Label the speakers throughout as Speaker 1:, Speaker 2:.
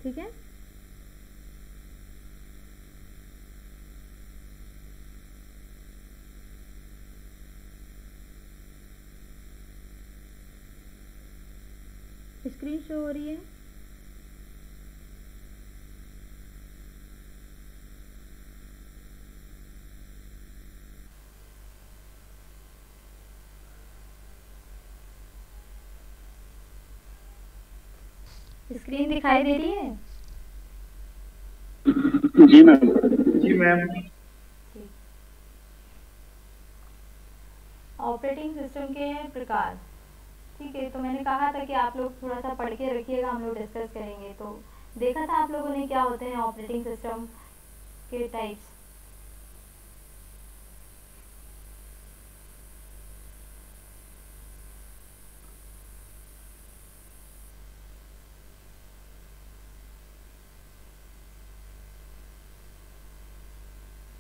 Speaker 1: ठीक है। Screen show हो रही है। स्क्रीन दिखाई दे रही है?
Speaker 2: जी मैम। जी मैम।
Speaker 1: ऑपरेटिंग सिस्टम के प्रकार। ठीक है, तो मैंने कहा था कि आप लोग थोड़ा सा पढ़ के रखिएगा, हम लोग डिस्कस करेंगे। तो देखा था आप लोगों ने क्या होते हैं ऑपरेटिंग सिस्टम के टाइप्स।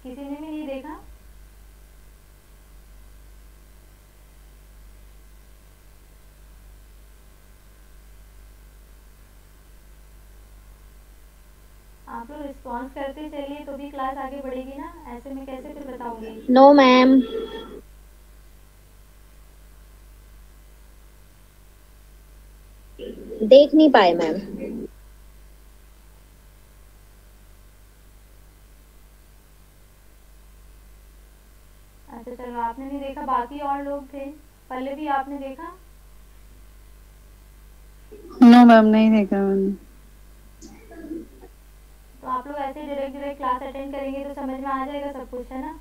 Speaker 1: किसी ने भी नहीं देखा? आप लोग रिस्पॉन्स करते चलिए तो भी क्लास आगे बढ़ेगी ना, ऐसे में कैसे फिर बताऊंगी।
Speaker 3: No ma'am. देख नहीं पाए मैम।
Speaker 1: अच्छा चलो, आपने नहीं देखा, बाकी और लोग थे। पहले भी आपने देखा?
Speaker 4: नो मैम, नहीं देखा मैंने।
Speaker 1: तो आप लोग ऐसे डायरेक्ट डायरेक्ट क्लास अटेंड करेंगे तो समझ में आ जाएगा सब कुछ, है ना।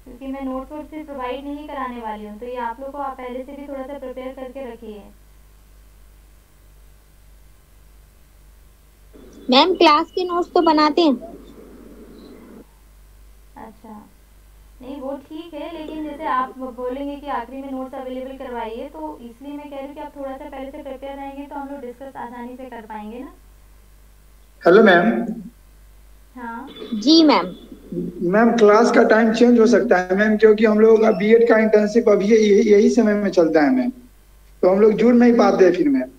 Speaker 1: क्योंकि मैं नोट्स वोट्स भी प्रोवाइड नहीं कराने वाली हूँ, तो ये आप लोग को आप पहले से भी थोड़ा सा प्रिपेयर करके रखिए।
Speaker 3: मैम क्लास के नोट्स तो बनाते हैं।
Speaker 1: अच्छा, नहीं वो ठीक है, लेकिन जैसे आप बोलेंगे कि आखिरी में नोट्स अवेलेबल करवाइए, तो इसलिए मैं कह रही हूँ कि आप थोड़ा सा पहले से प्रिपेयर रहेंगे तो हम लोग डिस्कस आसानी से कर पाएंगे ना।
Speaker 2: Hello ma'am.
Speaker 1: हाँ।
Speaker 3: जी मैम।
Speaker 2: मैम क्लास का टाइम चेंज हो सकता है मैम, क्योंकि हम लोग का बीएड का इंटर्नशिप अभी यही समय में चलता है मैम, तो हम लोग जुड़ नहीं पाते फिर मैम।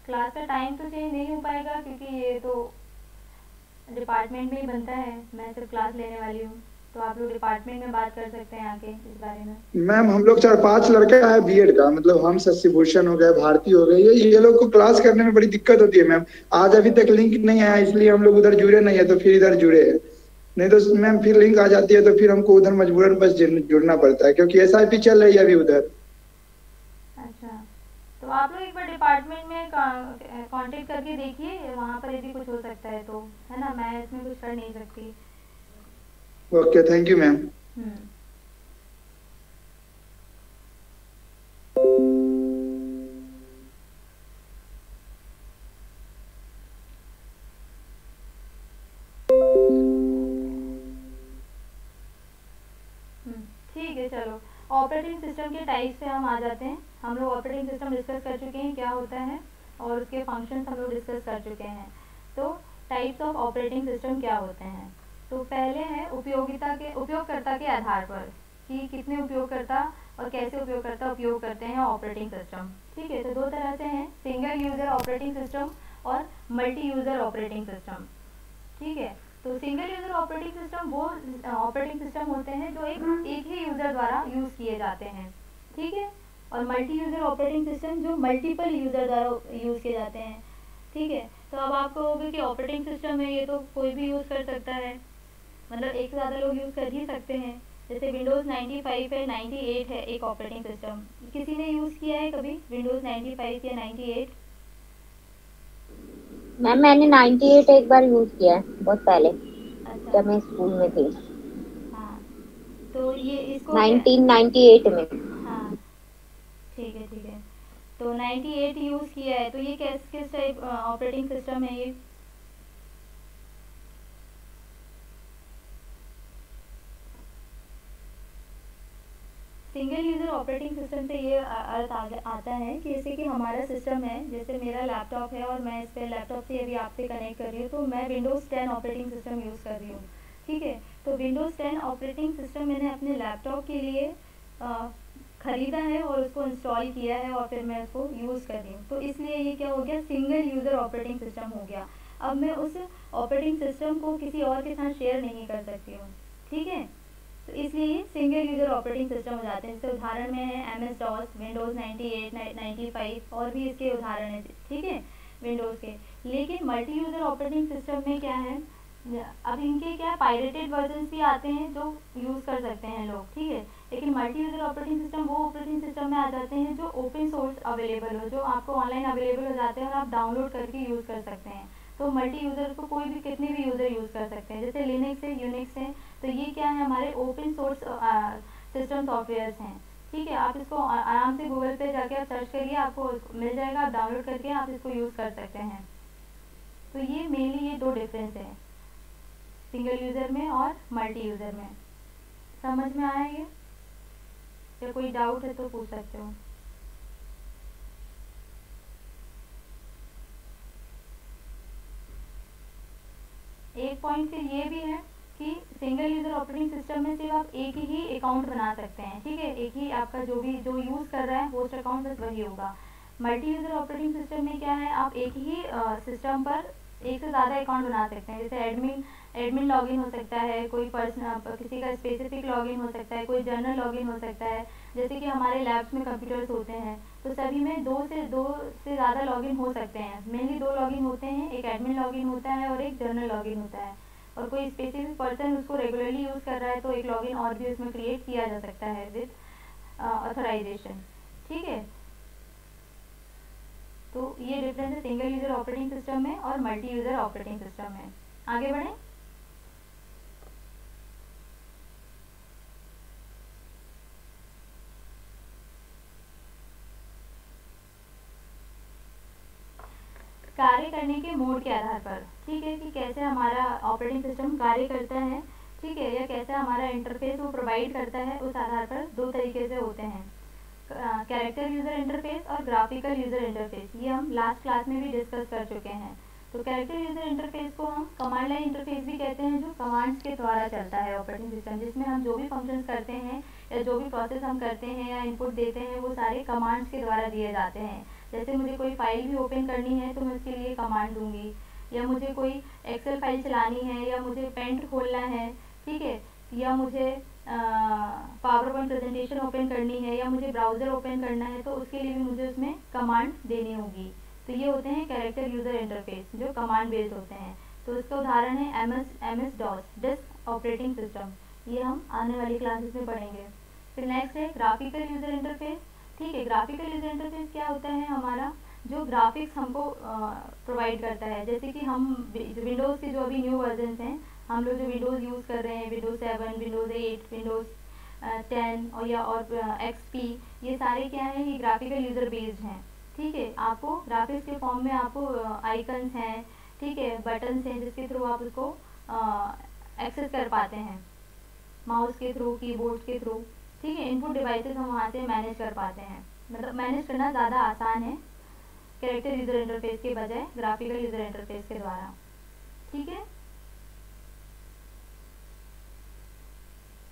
Speaker 1: क्लास का टाइम तो चेंज नहीं हो पाएगा, क्योंकि ये तो डिपार्टमेंट में ही बनता है, मैं सिर्फ क्लास लेने वाली हूँ। तो आप लोग डिपार्टमेंट में बात कर सकते हैं आके इस बारे में।
Speaker 2: मैम हम लोग 4-5 लड़का है बीएड का, मतलब हम शशिभूषण हो गए, भारती हो गए, ये लोग को क्लास करने में बड़ी दिक्कत होती है मैम। आज अभी तक लिंक नहीं आया, इसलिए हम लोग उधर जुड़े नहीं है, तो फिर इधर जुड़े हैं। नहीं तो मैम फिर लिंक आ जाती है तो फिर हमको उधर मजबूरन बस जुड़ना पड़ता है, क्योंकि एसआईपी चल रही है अभी उधर।
Speaker 1: अच्छा, तो आप लोग एक बार डिपार्टमेंट में कांटेक्ट करके देखिए, वहाँ पर यदि कुछ हो सकता है तो, है ना, मैं इसमें कुछ कर नहीं सकती।
Speaker 2: Okay, thank you ma'am.
Speaker 1: हम्म। ठीक है चलो, ऑपरेटिंग सिस्टम के टाइप्स पे हम आ जाते हैं। हम लोग ऑपरेटिंग सिस्टम डिस्कस कर चुके हैं क्या होता है, और उसके फंक्शंस हम लोग डिस्कस कर चुके हैं। तो टाइप्स ऑफ ऑपरेटिंग सिस्टम क्या होते हैं। तो पहले है उपयोगकर्ता के आधार पर, कि कितने उपयोगकर्ता और कैसे उपयोगकर्ता उपयोग करते हैं ऑपरेटिंग सिस्टम। ठीक है, तो दो तरह से हैं, सिंगल यूज़र ऑपरेटिंग सिस्टम और मल्टी यूज़र ऑपरेटिंग सिस्टम। ठीक है, तो सिंगल यूज़र ऑपरेटिंग सिस्टम वो ऑपरेटिंग सिस्टम होते हैं जो एक ही यूज़र द्वारा यूज़ किए जाते हैं। ठीक है, और मल्टी यूज़र ऑपरेटिंग सिस्टम जो मल्टीपल यूज़र द्वारा यूज़ किए जाते हैं। ठीक है, तो अब आप कहोगे कि ऑपरेटिंग सिस्टम है ये तो कोई भी यूज़ कर सकता है, मतलब एक से ज़्यादा लोग यूज़ कर ही सकते हैं। जैसे विंडोज़ 95 है, 98 है एक ऑपरेटिंग सिस्टम। किसी ने यूज़ किया है कभी विंडोज़ 95 या 98?
Speaker 3: मैम मैंने 98 एक बार यूज किया है, बहुत पहले
Speaker 1: अच्छा।
Speaker 3: जब मैं स्कूल में थी।
Speaker 1: हाँ, तो ये इसको क्या।
Speaker 3: 1998 में।
Speaker 1: हाँ, ठीक है ठीक है। तो 98 यूज़ किया है, तो ये किस किस टाइप ऑपरेटिंग सिस्टम है ये। सिंगल यूज़र ऑपरेटिंग सिस्टम से ये अर्थ आता है कि जैसे कि हमारा सिस्टम है, जैसे मेरा लैपटॉप है और मैं इस पर लैपटॉप से अभी आपसे कनेक्ट कर रही हूँ, तो मैं विंडोज़ 10 ऑपरेटिंग सिस्टम यूज़ कर रही हूँ। ठीक है, तो विंडोज़ 10 ऑपरेटिंग सिस्टम मैंने अपने लैपटॉप के लिए ख़रीदा है और उसको इंस्टॉल किया है और फिर मैं उसको यूज़ कर रही हूँ, तो इसलिए ये क्या हो गया, सिंगल यूज़र ऑपरेटिंग सिस्टम हो गया। अब मैं उस ऑपरेटिंग सिस्टम को किसी और के साथ शेयर नहीं कर सकती हूँ, ठीक है। तो इसलिए सिंगल यूज़र ऑपरेटिंग सिस्टम हो जाते हैं। जैसे उदाहरण में है MS DOS, विंडोज़ 98, 95 और भी इसके उदाहरण हैं, ठीक है, विंडोज़ के। लेकिन मल्टी यूज़र ऑपरेटिंग सिस्टम में क्या है, अब इनके क्या पायरेटेड वर्जन्स भी आते हैं जो यूज़ कर सकते हैं लोग, ठीक है। लेकिन मल्टी यूज़र ऑपरेटिंग सिस्टम वो ऑपरेटिंग सिस्टम में आ जाते हैं जो ओपन सोर्स अवेलेबल हो, जो आपको ऑनलाइन अवेलेबल हो जाते हैं और आप डाउनलोड करके यूज़ कर सकते हैं। तो मल्टी यूज़र को कोई भी कितने भी यूज़र यूज़ कर सकते हैं, जैसे लिनक्स है, यूनिक्स है, तो ये क्या है, हमारे ओपन सोर्स सिस्टम सॉफ्टवेयर्स हैं, ठीक है। आप इसको आराम से गूगल पे जाके आप सर्च करिए, आपको मिल जाएगा, आप डाउनलोड करके आप इसको यूज़ कर सकते हैं। तो ये मेनली ये दो डिफरेंस है सिंगल यूज़र में और मल्टी यूज़र में। समझ में आया ये? या कोई डाउट है तो पूछ सकते हो। एक पॉइंट फिर ये भी है कि सिंगल यूज़र ऑपरेटिंग सिस्टम में सिर्फ आप एक ही अकाउंट बना सकते हैं, ठीक है। एक ही आपका जो यूज़ कर रहा है होस्ट अकाउंट बस वही होगा। मल्टी यूज़र ऑपरेटिंग सिस्टम में क्या है, आप एक ही सिस्टम पर एक से ज़्यादा अकाउंट बना सकते हैं। जैसे एडमिन लॉगिन हो सकता है, कोई पर्सनल किसी का स्पेसिफिक लॉगिन हो सकता है, कोई जनरल लॉगिन हो सकता है। जैसे कि हमारे लैब्स में कंप्यूटर्स होते हैं तो सभी में दो से ज़्यादा लॉगिन हो सकते हैं। मेनली दो लॉगिन होते हैं, एक एडमिन लॉगिन होता है और एक जनरल लॉगिन होता है। और कोई स्पेसिफिक पर्सन उसको रेगुलरली यूज़ कर रहा है तो एक लॉगिन और भी उसमें क्रिएट किया जा सकता है विद ऑथराइजेशन, ठीक है। तो ये डिफरेंस है सिंगल यूज़र ऑपरेटिंग सिस्टम में और मल्टी यूज़र ऑपरेटिंग सिस्टम में। आगे बढ़ें। कार्य करने के मोड के आधार पर, ठीक है, कि कैसे हमारा ऑपरेटिंग सिस्टम कार्य करता है, ठीक है, या कैसे हमारा इंटरफेस वो प्रोवाइड करता है, उस आधार पर दो तरीके से होते हैं, कैरेक्टर यूज़र इंटरफेस और ग्राफिकल यूज़र इंटरफेस। ये हम लास्ट क्लास में भी डिस्कस कर चुके हैं। तो कैरेक्टर यूज़र इंटरफेस को हम कमांड लाइन इंटरफेस भी कहते हैं, जो कमांड्स के द्वारा चलता है ऑपरेटिंग सिस्टम, जिसमें हम जो भी फंक्शंस करते हैं या जो भी प्रोसेस हम करते हैं या इनपुट देते हैं वो सारे कमांड्स के द्वारा दिए जाते हैं। जैसे मुझे कोई फाइल भी ओपन करनी है तो मैं उसके लिए कमांड दूंगी, या मुझे कोई एक्सेल फाइल चलानी है, या मुझे पेंट खोलना है, ठीक है, या मुझे पावर पॉइंट प्रेजेंटेशन ओपन करनी है, या मुझे ब्राउज़र ओपन करना है, तो उसके लिए भी मुझे उसमें कमांड देनी होगी। तो ये होते हैं कैरेक्टर यूज़र इंटरफेस जो कमांड बेस्ड होते हैं। तो इसका उदाहरण है MS DOS disk operating system, ये हम आने वाली क्लासेस में पढ़ेंगे। फिर नेक्स्ट है ग्राफिकल यूज़र इंटरफेस, ठीक है। ग्राफिकल यूज़र इंटरफेस क्या होता है, हमारा जो ग्राफिक्स हमको प्रोवाइड करता है। जैसे कि हम विंडोज़ के जो अभी न्यू वर्जन्स हैं, हम लोग जो विंडोज़ यूज़ कर रहे हैं, विंडोज़ 7, विंडोज़ 8, विंडोज़ 10 और XP, ये सारे क्या हैं, ये ग्राफिकल यूज़र बेस्ड हैं, ठीक है। आपको ग्राफिक्स के फॉर्म में आपको आइकन्स हैं, ठीक है, बटन्स हैं, जिसके थ्रू आप उसको एक्सेस कर पाते हैं, माउस के थ्रू, कीबोर्ड के थ्रू, ठीक है। इनपुट डिवाइसेस हम वहाँ से मैनेज कर पाते हैं, मतलब मैनेज करना ज़्यादा आसान है कैरेक्टर यूज़र इंटरफेस के बजाय ग्राफिकल यूज़र इंटरफेस के द्वारा, ठीक है।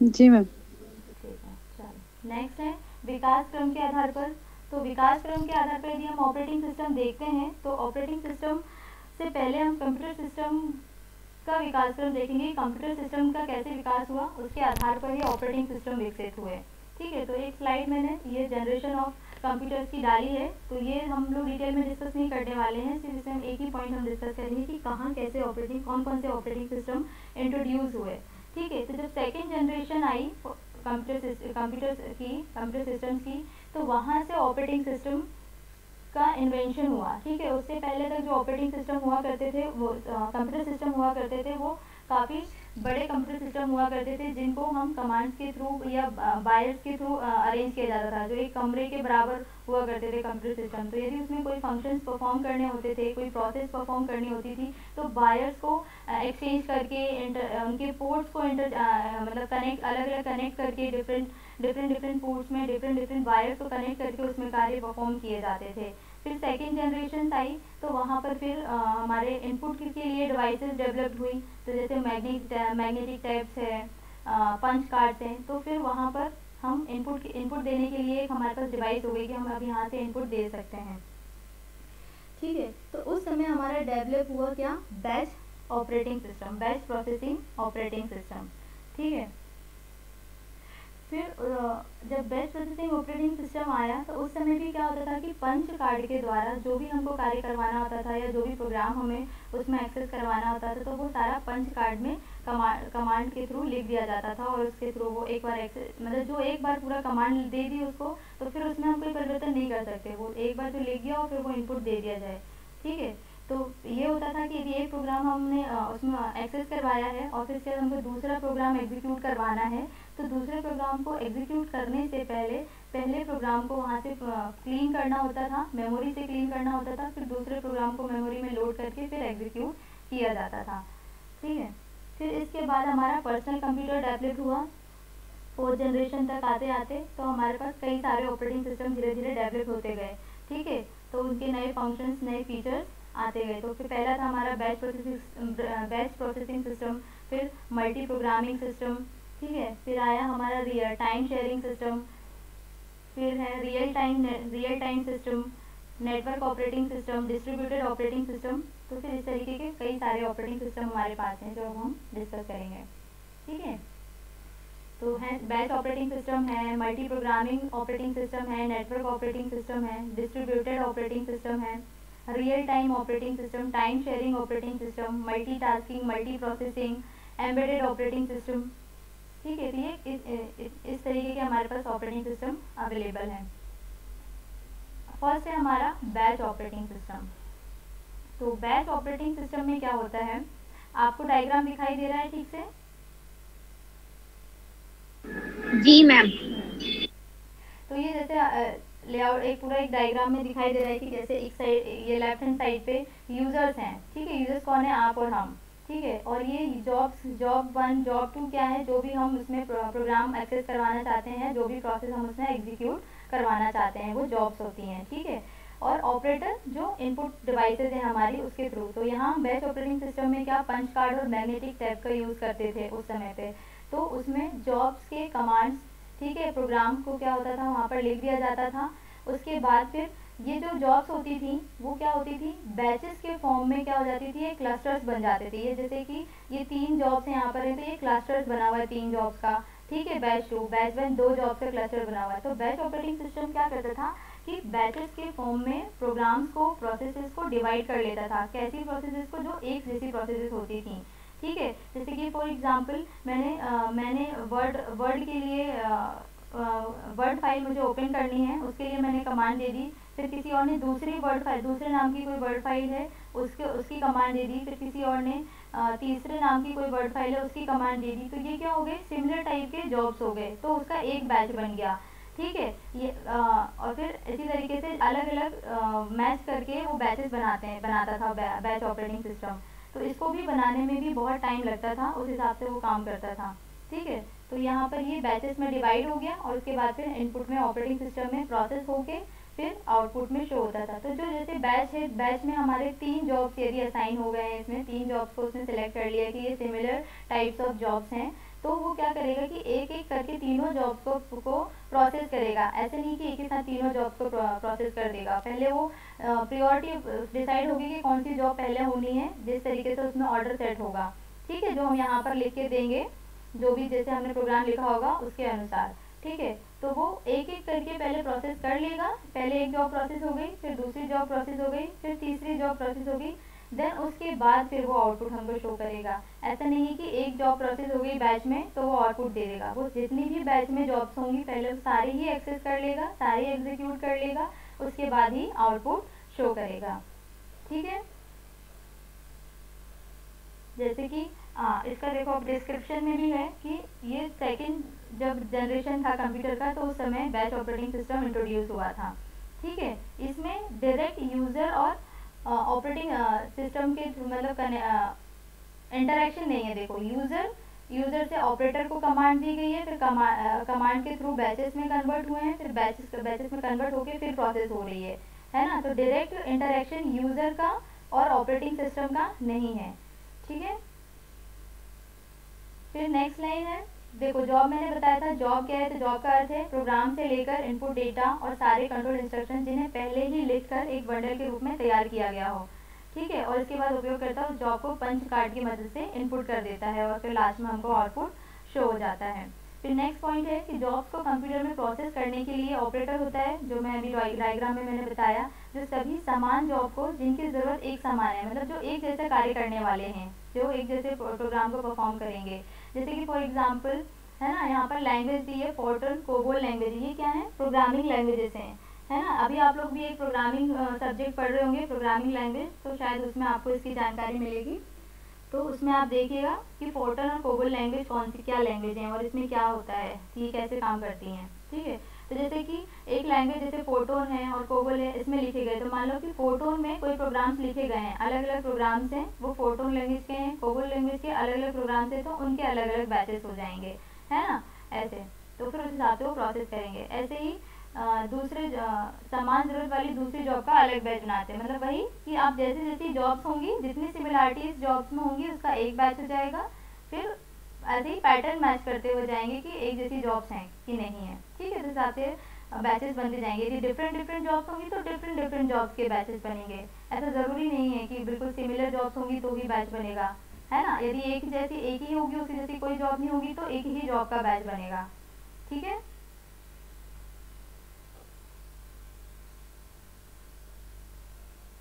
Speaker 4: जी मैम।
Speaker 1: ठीक है, चलो नेक्स्ट है विकास क्रम के आधार पर। तो विकास क्रम के आधार पर यदि हम ऑपरेटिंग सिस्टम देखते हैं तो ऑपरेटिंग सिस्टम से पहले हम कंप्यूटर सिस्टम का विकास क्रम देखेंगे। कंप्यूटर सिस्टम का कैसे विकास हुआ, उसके आधार पर ही ऑपरेटिंग सिस्टम विकसित हुए, ठीक है। तो एक स्लाइड मैंने ये जनरेशन ऑफ कंप्यूटर्स की डाली है, तो ये हम लोग डिटेल में डिस्कस नहीं करने वाले हैं, सिर्फ इसमें हम एक ही पॉइंट हम डिस्कस करेंगे कि कहाँ कैसे कौन कौन से ऑपरेटिंग सिस्टम इंट्रोड्यूस हुए, ठीक है। तो जब सेकेंड जनरेशन आई कंप्यूटर सिस्टम्स की, तो वहाँ से ऑपरेटिंग सिस्टम का इन्वेंशन हुआ, ठीक है। उससे पहले तक जो ऑपरेटिंग सिस्टम हुआ करते थे, वो कंप्यूटर सिस्टम हुआ करते थे, वो काफ़ी बड़े कंप्यूटर सिस्टम हुआ करते थे, जिनको हम कमांड्स के थ्रू या बायर्स के थ्रू अरेंज किया जाता था, जो एक कमरे के बराबर हुआ करते थे कंप्यूटर सिस्टम। तो यदि उसमें कोई फंक्शंस परफॉर्म करने होते थे, कोई प्रोसेस परफॉर्म करनी होती थी, तो बायर्स को एक्सचेंज करके उनके पोर्ट्स को मतलब कनेक्ट अलग अलग कनेक्ट करके डिफरेंट पोर्ट्स में डिफरेंट वायर्स को कनेक्ट करके उसमें कार्य परफॉर्म किए जाते थे। फिर सेकेंड जनरेशन आई तो वहाँ पर फिर हमारे इनपुट के लिए डिवाइसेस डेवलप्ड हुई, तो जैसे मैग्नेटिक टैब्स है, पंच कार्ड्स हैं। तो फिर वहाँ पर हम इनपुट देने के लिए एक हमारे पास डिवाइस हो गई कि हम अब यहाँ से इनपुट दे सकते हैं। ठीक है, तो उस समय हमारा डेवलप हुआ क्या, batch operating system, batch processing operating system. ठीक है, फिर जब बैच प्रोसेसिंग ऑपरेटिंग सिस्टम आया तो उस समय भी क्या होता था कि पंच कार्ड के द्वारा जो भी हमको कार्य करवाना होता था या जो भी प्रोग्राम हमें उसमें एक्सेस करवाना होता था तो वो सारा पंच कार्ड में कमांड के थ्रू लिख दिया जाता था, और उसके थ्रू वो एक बार एक्सेस, मतलब जो एक बार पूरा कमांड दे दी उसको तो फिर उसमें हम कोई परिवर्तन नहीं कर सकते, वो एक बार तो लिख गया और फिर वो इनपुट दे दिया जाए। ठीक है, तो ये होता था कि यदि एक प्रोग्राम हमने उसमें एक्सेस करवाया है और फिर से हमको दूसरा प्रोग्राम एग्जीक्यूट करवाना है तो दूसरे प्रोग्राम को एग्जीक्यूट करने से पहले प्रोग्राम को वहाँ से क्लीन करना होता था, मेमोरी से क्लीन करना होता था, फिर दूसरे प्रोग्राम को मेमोरी में लोड करके फिर एग्जीक्यूट किया जाता था। ठीक है, फिर इसके बाद हमारा पर्सनल कंप्यूटर डेवलप हुआ, 4th जनरेशन तक आते आते तो हमारे पास कई सारे ऑपरेटिंग सिस्टम धीरे धीरे डेवलप होते गए। ठीक है, तो उनके नए फंक्शंस, नए फीचर्स आते गए। तो फिर पहला था हमारा बैच प्रोसेसिंग सिस्टम, फिर मल्टी प्रोग्रामिंग सिस्टम। ठीक है, फिर आया हमारा रियल टाइम शेयरिंग सिस्टम, फिर है real time system, network operating system, distributed operating system. तो फिर इस तरीके के कई सारे ऑपरेटिंग सिस्टम हमारे पास हैं जो हम डिस्कस करेंगे। ठीक है, तो है बैच ऑपरेटिंग सिस्टम है, मल्टी प्रोग्रामिंग ऑपरेटिंग सिस्टम है, नेटवर्क ऑपरेटिंग सिस्टम है, डिस्ट्रीब्यूटेड ऑपरेटिंग सिस्टम है, real time operating system, time sharing operating system, multitasking, multi processing, embedded operating system. ठीक है, तो ये इस तरीके के हमारे पास ऑपरेटिंग सिस्टम अवेलेबल है। फर्स्ट है हमारा बैच ऑपरेटिंग सिस्टम। तो बैच ऑपरेटिंग सिस्टम में क्या होता है, आपको डायग्राम दिखाई दे रहा है ठीक से?
Speaker 3: जी मैम।
Speaker 1: तो ये जैसे लेआउट एक पूरा एक डायग्राम में दिखाई दे रहा है कि जैसे एक साइड, ये लेफ्ट हैंड साइड पे यूजर्स हैं। ठीक है, यूजर्स कौन है, आप और हम। ठीक है, और ये जॉब 1 जॉब 2 क्या है, जो भी हम उसमें प्रोग्राम एक्सेस करवाना चाहते हैं, जो भी प्रोसेस हम उसमें एग्जीक्यूट करवाना चाहते हैं वो जॉब्स होती हैं। ठीक है, और ऑपरेटर जो इनपुट डिवाइसेज है हमारी उसके थ्रू। तो यहाँ बैच ऑपरेटिंग सिस्टम में क्या पंच कार्ड और मैग्नेटिक टैब का यूज़ करते थे उस समय पे। तो उसमें जॉब्स के कमांड्स, ठीक है, प्रोग्राम को क्या होता था वहाँ पर लिख दिया जाता था। उसके बाद फिर ये जो जॉब्स होती थी वो क्या होती थी, बैचेस के फॉर्म में क्या हो जाती थी, ये क्लस्टर्स बन जाते थे। ये जैसे कि ये 3 जॉब्स यहाँ पर है तो ये क्लस्टर्स बना हुआ है 3 जॉब्स का। ठीक है, बैच 2, बैच 1 2 जॉब्स का क्लस्टर बना हुआ है। तो बैच ऑपरेटिंग सिस्टम क्या करता था कि बैचेस के फॉर्म में प्रोग्राम्स को, प्रोसेसेस को डिवाइड कर लेता था। कैसी प्रोसेसेस को, जो एक जैसी प्रोसेसेस होती थी। ठीक है, जैसे कि फॉर एग्जांपल मैंने वर्ड के लिए वर्ड फाइल मुझे ओपन करनी है, उसके लिए मैंने कमांड दे दी। फिर किसी और ने दूसरी वर्ड फाइल, दूसरे नाम की कोई वर्ड फाइल है उसकी कमांड दे दी। फिर किसी और ने तीसरे नाम की कोई वर्ड फाइल है उसकी कमांड दे दी। तो ये क्या हो गए, सिमिलर टाइप के जॉब्स हो गए, तो उसका एक बैच बन गया। ठीक है, ये और फिर इसी तरीके से अलग अलग मैच करके वो बैचेस बनाता था बैच ऑपरेटिंग सिस्टम। तो इसको भी बनाने में भी बहुत टाइम लगता था, उस हिसाब से वो काम करता था। ठीक है, तो यहाँ पर ये बैचेस में डिवाइड हो गया और उसके बाद फिर इनपुट में ऑपरेटिंग सिस्टम में प्रोसेस होके फिर आउटपुट में शो होता था। तो जो जैसे बैच है, बैच में हमारे 3 जॉब्स यदि असाइन हो गए हैं, इसमें 3 जॉब्स को उसने सिलेक्ट कर लिया कि ये सिमिलर टाइप्स ऑफ जॉब्स हैं, तो वो क्या करेगा कि एक एक करके तीनों जॉब्स को प्रोसेस करेगा। ऐसे नहीं कि एक ही साथ तीनों जॉब्स को प्रोसेस कर देगा। पहले वो प्रायोरिटी डिसाइड होगी कि कौन सी जॉब पहले होनी है, जिस तरीके से उसमें ऑर्डर सेट होगा। ठीक है, जो हम यहाँ पर लिख के देंगे, जो भी जैसे हमने प्रोग्राम लिखा होगा उसके अनुसार। ठीक है, तो वो एक एक करके पहले प्रोसेस कर लेगा। पहले एक जॉब प्रोसेस हो गई, फिर दूसरी जॉब प्रोसेस हो गई, फिर तीसरी जॉब प्रोसेस हो गई, देन उसके बाद फिर वो आउटपुट हमको शो करेगा। ऐसा नहीं है कि एक जॉब प्रोसेस हो गई बैच में तो वो आउटपुट दे देगा। वो जितनी भी बैच में जॉब्स होंगी पहले सारी ही एक्सेस कर लेगा, सारी एग्जीक्यूट कर लेगा, उसके बाद ही आउटपुट शो करेगा। ठीक है, जैसे कि इसका देखो अब डिस्क्रिप्शन में भी है कि ये सेकंड जब जनरेशन था कंप्यूटर का तो उस समय बैच ऑपरेटिंग सिस्टम इंट्रोड्यूस हुआ था। ठीक है, इसमें डायरेक्ट यूजर और ऑपरेटिंग सिस्टम के मतलब इंटरेक्शन नहीं है। देखो यूजर से ऑपरेटर को कमांड दी गई है, फिर कमांड के थ्रू बैचेस में कन्वर्ट हुए हैं, फिर बैचेस में कन्वर्ट होके फिर प्रोसेस हो रही है ना। तो डायरेक्ट इंटरेक्शन यूजर का और ऑपरेटिंग सिस्टम का नहीं है। ठीक है, फिर नेक्स्ट लाइन है देखो जॉब मैंने बताया था, जॉब क्या है, तो जॉब का अर्थ है प्रोग्राम से लेकर इनपुट डेटा और सारे कंट्रोल इंस्ट्रक्शन जिन्हें पहले ही लिखकर एक बंडल के रूप में तैयार किया गया हो, ठीक है। और इसके बाद उपयोगकर्ता उस जॉब को पंच कार्ड की मदद से इनपुट कर देता है और फिर लास्ट में हमको आउटपुट शो हो जाता है। फिर नेक्स्ट पॉइंट है कि जॉब्स को कंप्यूटर में प्रोसेस करने के लिए ऑपरेटर होता है, जो मैं अभी डायग्राम में मैंने बताया, जो सभी समान जॉब को जिनकी ज़रूरत एक समान है, मतलब जो एक जैसे कार्य करने वाले हैं, जो एक जैसे प्रोग्राम को परफॉर्म करेंगे। जैसे कि फॉर एग्जांपल है ना, यहाँ पर लैंग्वेज दी है, फोर्ट्रन कोबोल लैंग्वेज, ये क्या है, प्रोग्रामिंग लैंग्वेजेस हैं, है ना। अभी आप लोग भी एक प्रोग्रामिंग सब्जेक्ट पढ़ रहे होंगे, प्रोग्रामिंग लैंग्वेज, तो शायद उसमें आपको इसकी जानकारी मिलेगी। तो उसमें आप देखिएगा कि फोर्ट्रन और कोबोल लैंग्वेज कौन सी क्या लैंग्वेज हैं और इसमें क्या होता है, ये कैसे काम करती हैं, ठीक है। तो जैसे कि एक लैंग्वेज जैसे फोर्ट्रन है और कोबोल है, इसमें लिखे गए, तो मान लो कि फोर्ट्रन में कोई प्रोग्राम्स लिखे गए हैं, अलग अलग प्रोग्राम्स हैं, वो फोर्ट्रन लैंग्वेज के हैं, कोबोल लैंग्वेज के अलग अलग प्रोग्राम्स हैं, तो उनके अलग अलग बैचेस हो जाएंगे, है ना, ऐसे। तो फिर उस हिसाब से वो प्रोसेस करेंगे। ऐसे ही दूसरे समान जरूरत वाली दूसरी जॉब का अलग बैच बनाते हैं, मतलब वही कि आप जैसे जैसी जॉब्स होंगी, जितनी सिमिलरिटीज जॉब्स में होंगी उसका एक बैच हो जाएगा, फिर ऐसे ही पैटर्न मैच करते हुए जाएंगे कि एक जैसी जॉब्स हैं कि नहीं है, ठीक है। तो साथ बैचेस बनते जाएंगे। यदि डिफरेंट डिफरेंट जॉब्स होंगी तो डिफरेंट डिफरेंट जॉब्स के बैचेस बनेंगे। ऐसा ज़रूरी नहीं है कि बिल्कुल सिमिलर जॉब्स होंगी तो ही बैच बनेगा, है ना। यदि एक ही होगी, उसी जैसी कोई जॉब नहीं होगी तो एक ही जॉब का बैच बनेगा, ठीक है।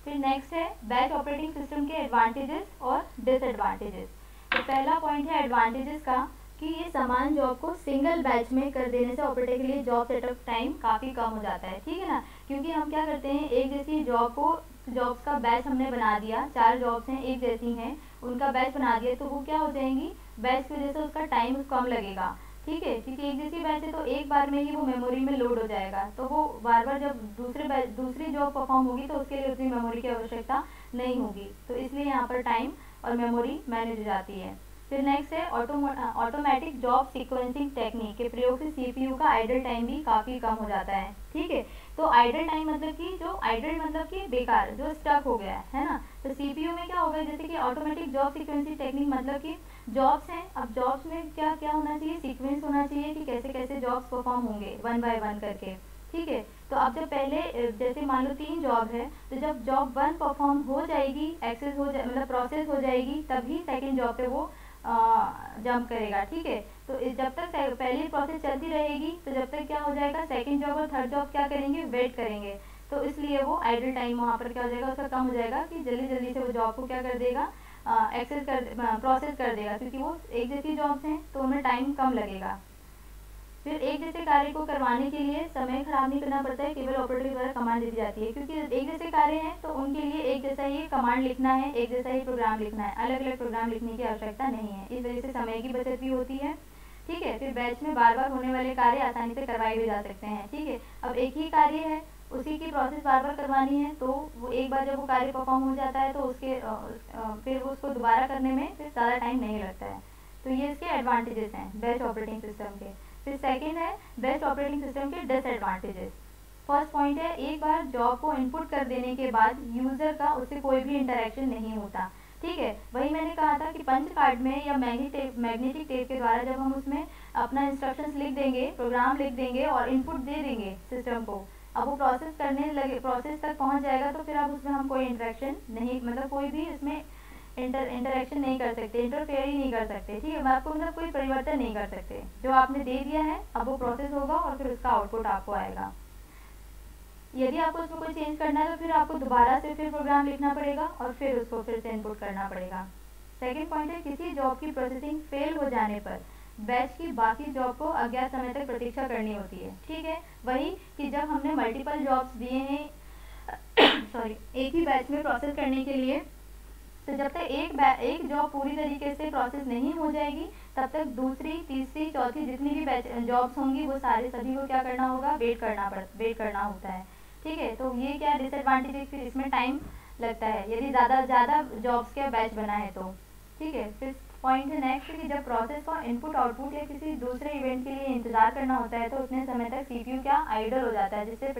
Speaker 1: फिर नेक्स्ट है बैच ऑपरेटिंग सिस्टम के एडवांटेजेस और डिसएडवांटेजेस। तो पहला पॉइंट है एडवांटेजेस का, कि ये समान जॉब को सिंगल बैच में कर देने से ऑपरेटर के लिए जॉब सेटअप टाइम काफ़ी कम हो जाता है, ठीक है ना। क्योंकि हम क्या करते हैं, एक जैसी जॉब्स का बैच हमने बना दिया, 4 जॉब्स हैं एक जैसी हैं, उनका बैच बना दिया, तो वो क्या हो जाएंगी, बैच की वजह से उसका टाइम कम लगेगा, ठीक है। क्योंकि एक जैसी बैच है तो एक बार में ही वो मेमोरी में लोड हो जाएगा, तो वो बार बार जब दूसरी जॉब परफॉर्म होगी तो उसके लिए उतनी मेमोरी की आवश्यकता नहीं होगी, तो इसलिए यहाँ पर टाइम और मेमोरी मैनेज हो जाती है। फिर नेक्स्ट है ऑटोमेटिक जॉब सीक्वेंसिंग टेक्निक के प्रयोग से सीपीयू का आइडल टाइम भी काफ़ी कम हो जाता है, ठीक है। तो आइडल टाइम मतलब कि बेकार, जो स्टक हो गया है ना, तो सीपीयू में क्या होगा, जैसे कि ऑटोमेटिक जॉब सीक्वेंसिंग टेक्निक मतलब कि जॉब्स हैं, अब जॉब्स में क्या क्या होना चाहिए, सीक्वेंस होना चाहिए कि कैसे कैसे जॉब्स परफॉर्म होंगे 1 बाय 1 करके, ठीक है। तो अब जब पहले जैसे मान लो 3 जॉब है, तो जब जॉब 1 परफॉर्म हो जाएगी, मतलब प्रोसेस हो जाएगी, तभी सेकेंड जॉब पे वो जंप करेगा, ठीक है। तो जब तक पहली प्रोसेस चलती रहेगी, तो जब तक क्या हो जाएगा, सेकंड जॉब और थर्ड जॉब क्या करेंगे, वेट करेंगे, तो इसलिए वो आइडल टाइम वहाँ पर क्या हो जाएगा, उसका कम हो जाएगा, कि जल्दी जल्दी से वो जॉब को क्या कर देगा, प्रोसेस कर देगा, क्योंकि वो एक जैसी जॉब्स हैं तो उनमें टाइम कम लगेगा। फिर एक जैसे कार्य को करवाने के लिए समय खराब नहीं करना पड़ता है, केवल ऑपरेटर द्वारा कमांड दी जाती है, क्योंकि एक जैसे कार्य हैं तो उनके लिए एक जैसा ही कमांड लिखना है, एक जैसा ही प्रोग्राम लिखना है, अलग अलग प्रोग्राम लिखने की आवश्यकता नहीं है, इस वजह से समय की बचत भी होती है, ठीक है। फिर बैच में बार बार होने वाले कार्य आसानी से करवाए भी जा सकते हैं, ठीक है। अब एक ही कार्य है, उसी की प्रोसेस बार बार करवानी है, तो वो एक बार जब वो कार्य परफॉर्म हो जाता है तो उसके फिर उसको दोबारा करने में फिर ज़्यादा टाइम नहीं लगता है। तो ये इसके एडवांटेजेस हैं बैच ऑपरेटिंग सिस्टम के। फिर सेकंड है बेस्ट ऑपरेटिंग सिस्टम के डिसएडवांटेजेस। फर्स्ट पॉइंट है, एक बार जॉब को इनपुट कर देने के बाद यूजर का उससे कोई भी इंटरेक्शन नहीं होता, ठीक है। वही मैंने कहा था कि पंच कार्ड में या मैग्नेटिक टेप के द्वारा जब हम उसमें अपना इंस्ट्रक्शंस लिख देंगे, प्रोग्राम लिख देंगे और इनपुट दे देंगे सिस्टम को, अब वो प्रोसेस तक पहुंच जाएगा, तो फिर अब उसमें हम कोई इंटरेक्शन नहीं, मतलब कोई भी इसमें इंटरेक्शन नहीं कर सकते, इंटरफेयर ही नहीं कर सकते, ठीक है। आपको मतलब कोई परिवर्तन नहीं कर सकते, जो आपने दे दिया है अब वो प्रोसेस होगा और फिर उसका आउटपुट आपको आएगा। यदि आपको उसमें कोई चेंज करना है तो फिर आपको दोबारा से फिर प्रोग्राम लिखना पड़ेगा और फिर उसको फिर से इनपुट करना पड़ेगा। सेकेंड पॉइंट है, किसी जॉब की प्रोसेसिंग फेल हो जाने पर बैच की बाकी जॉब को अज्ञात समय तक प्रतीक्षा करनी होती है, ठीक है। वही कि जब हमने मल्टीपल जॉब्स दिए हैं एक ही बैच में प्रोसेस करने के लिए, तो जब तक एक जॉब पूरी तरीके से प्रोसेस नहीं हो जाएगी, तब तक दूसरी, तीसरी, चौथी जितनी भी जॉब्स होंगी वो सभी को क्या करना होगा, वेट करना होता है, ठीक है। तो ये क्या डिसएडवांटेज है, फिर इसमें टाइम लगता है यदि ज़्यादा जॉब्स का बैच बना है तो, ठीक है। फिर पॉइंट है नेक्स्ट कि जब प्रोसेस को इनपुट आउटपुट या किसी दूसरे इवेंट के लिए इंतजार करना होता है तो उतने समय तक सीपीयू क्या आइडल हो जाता है, जिससे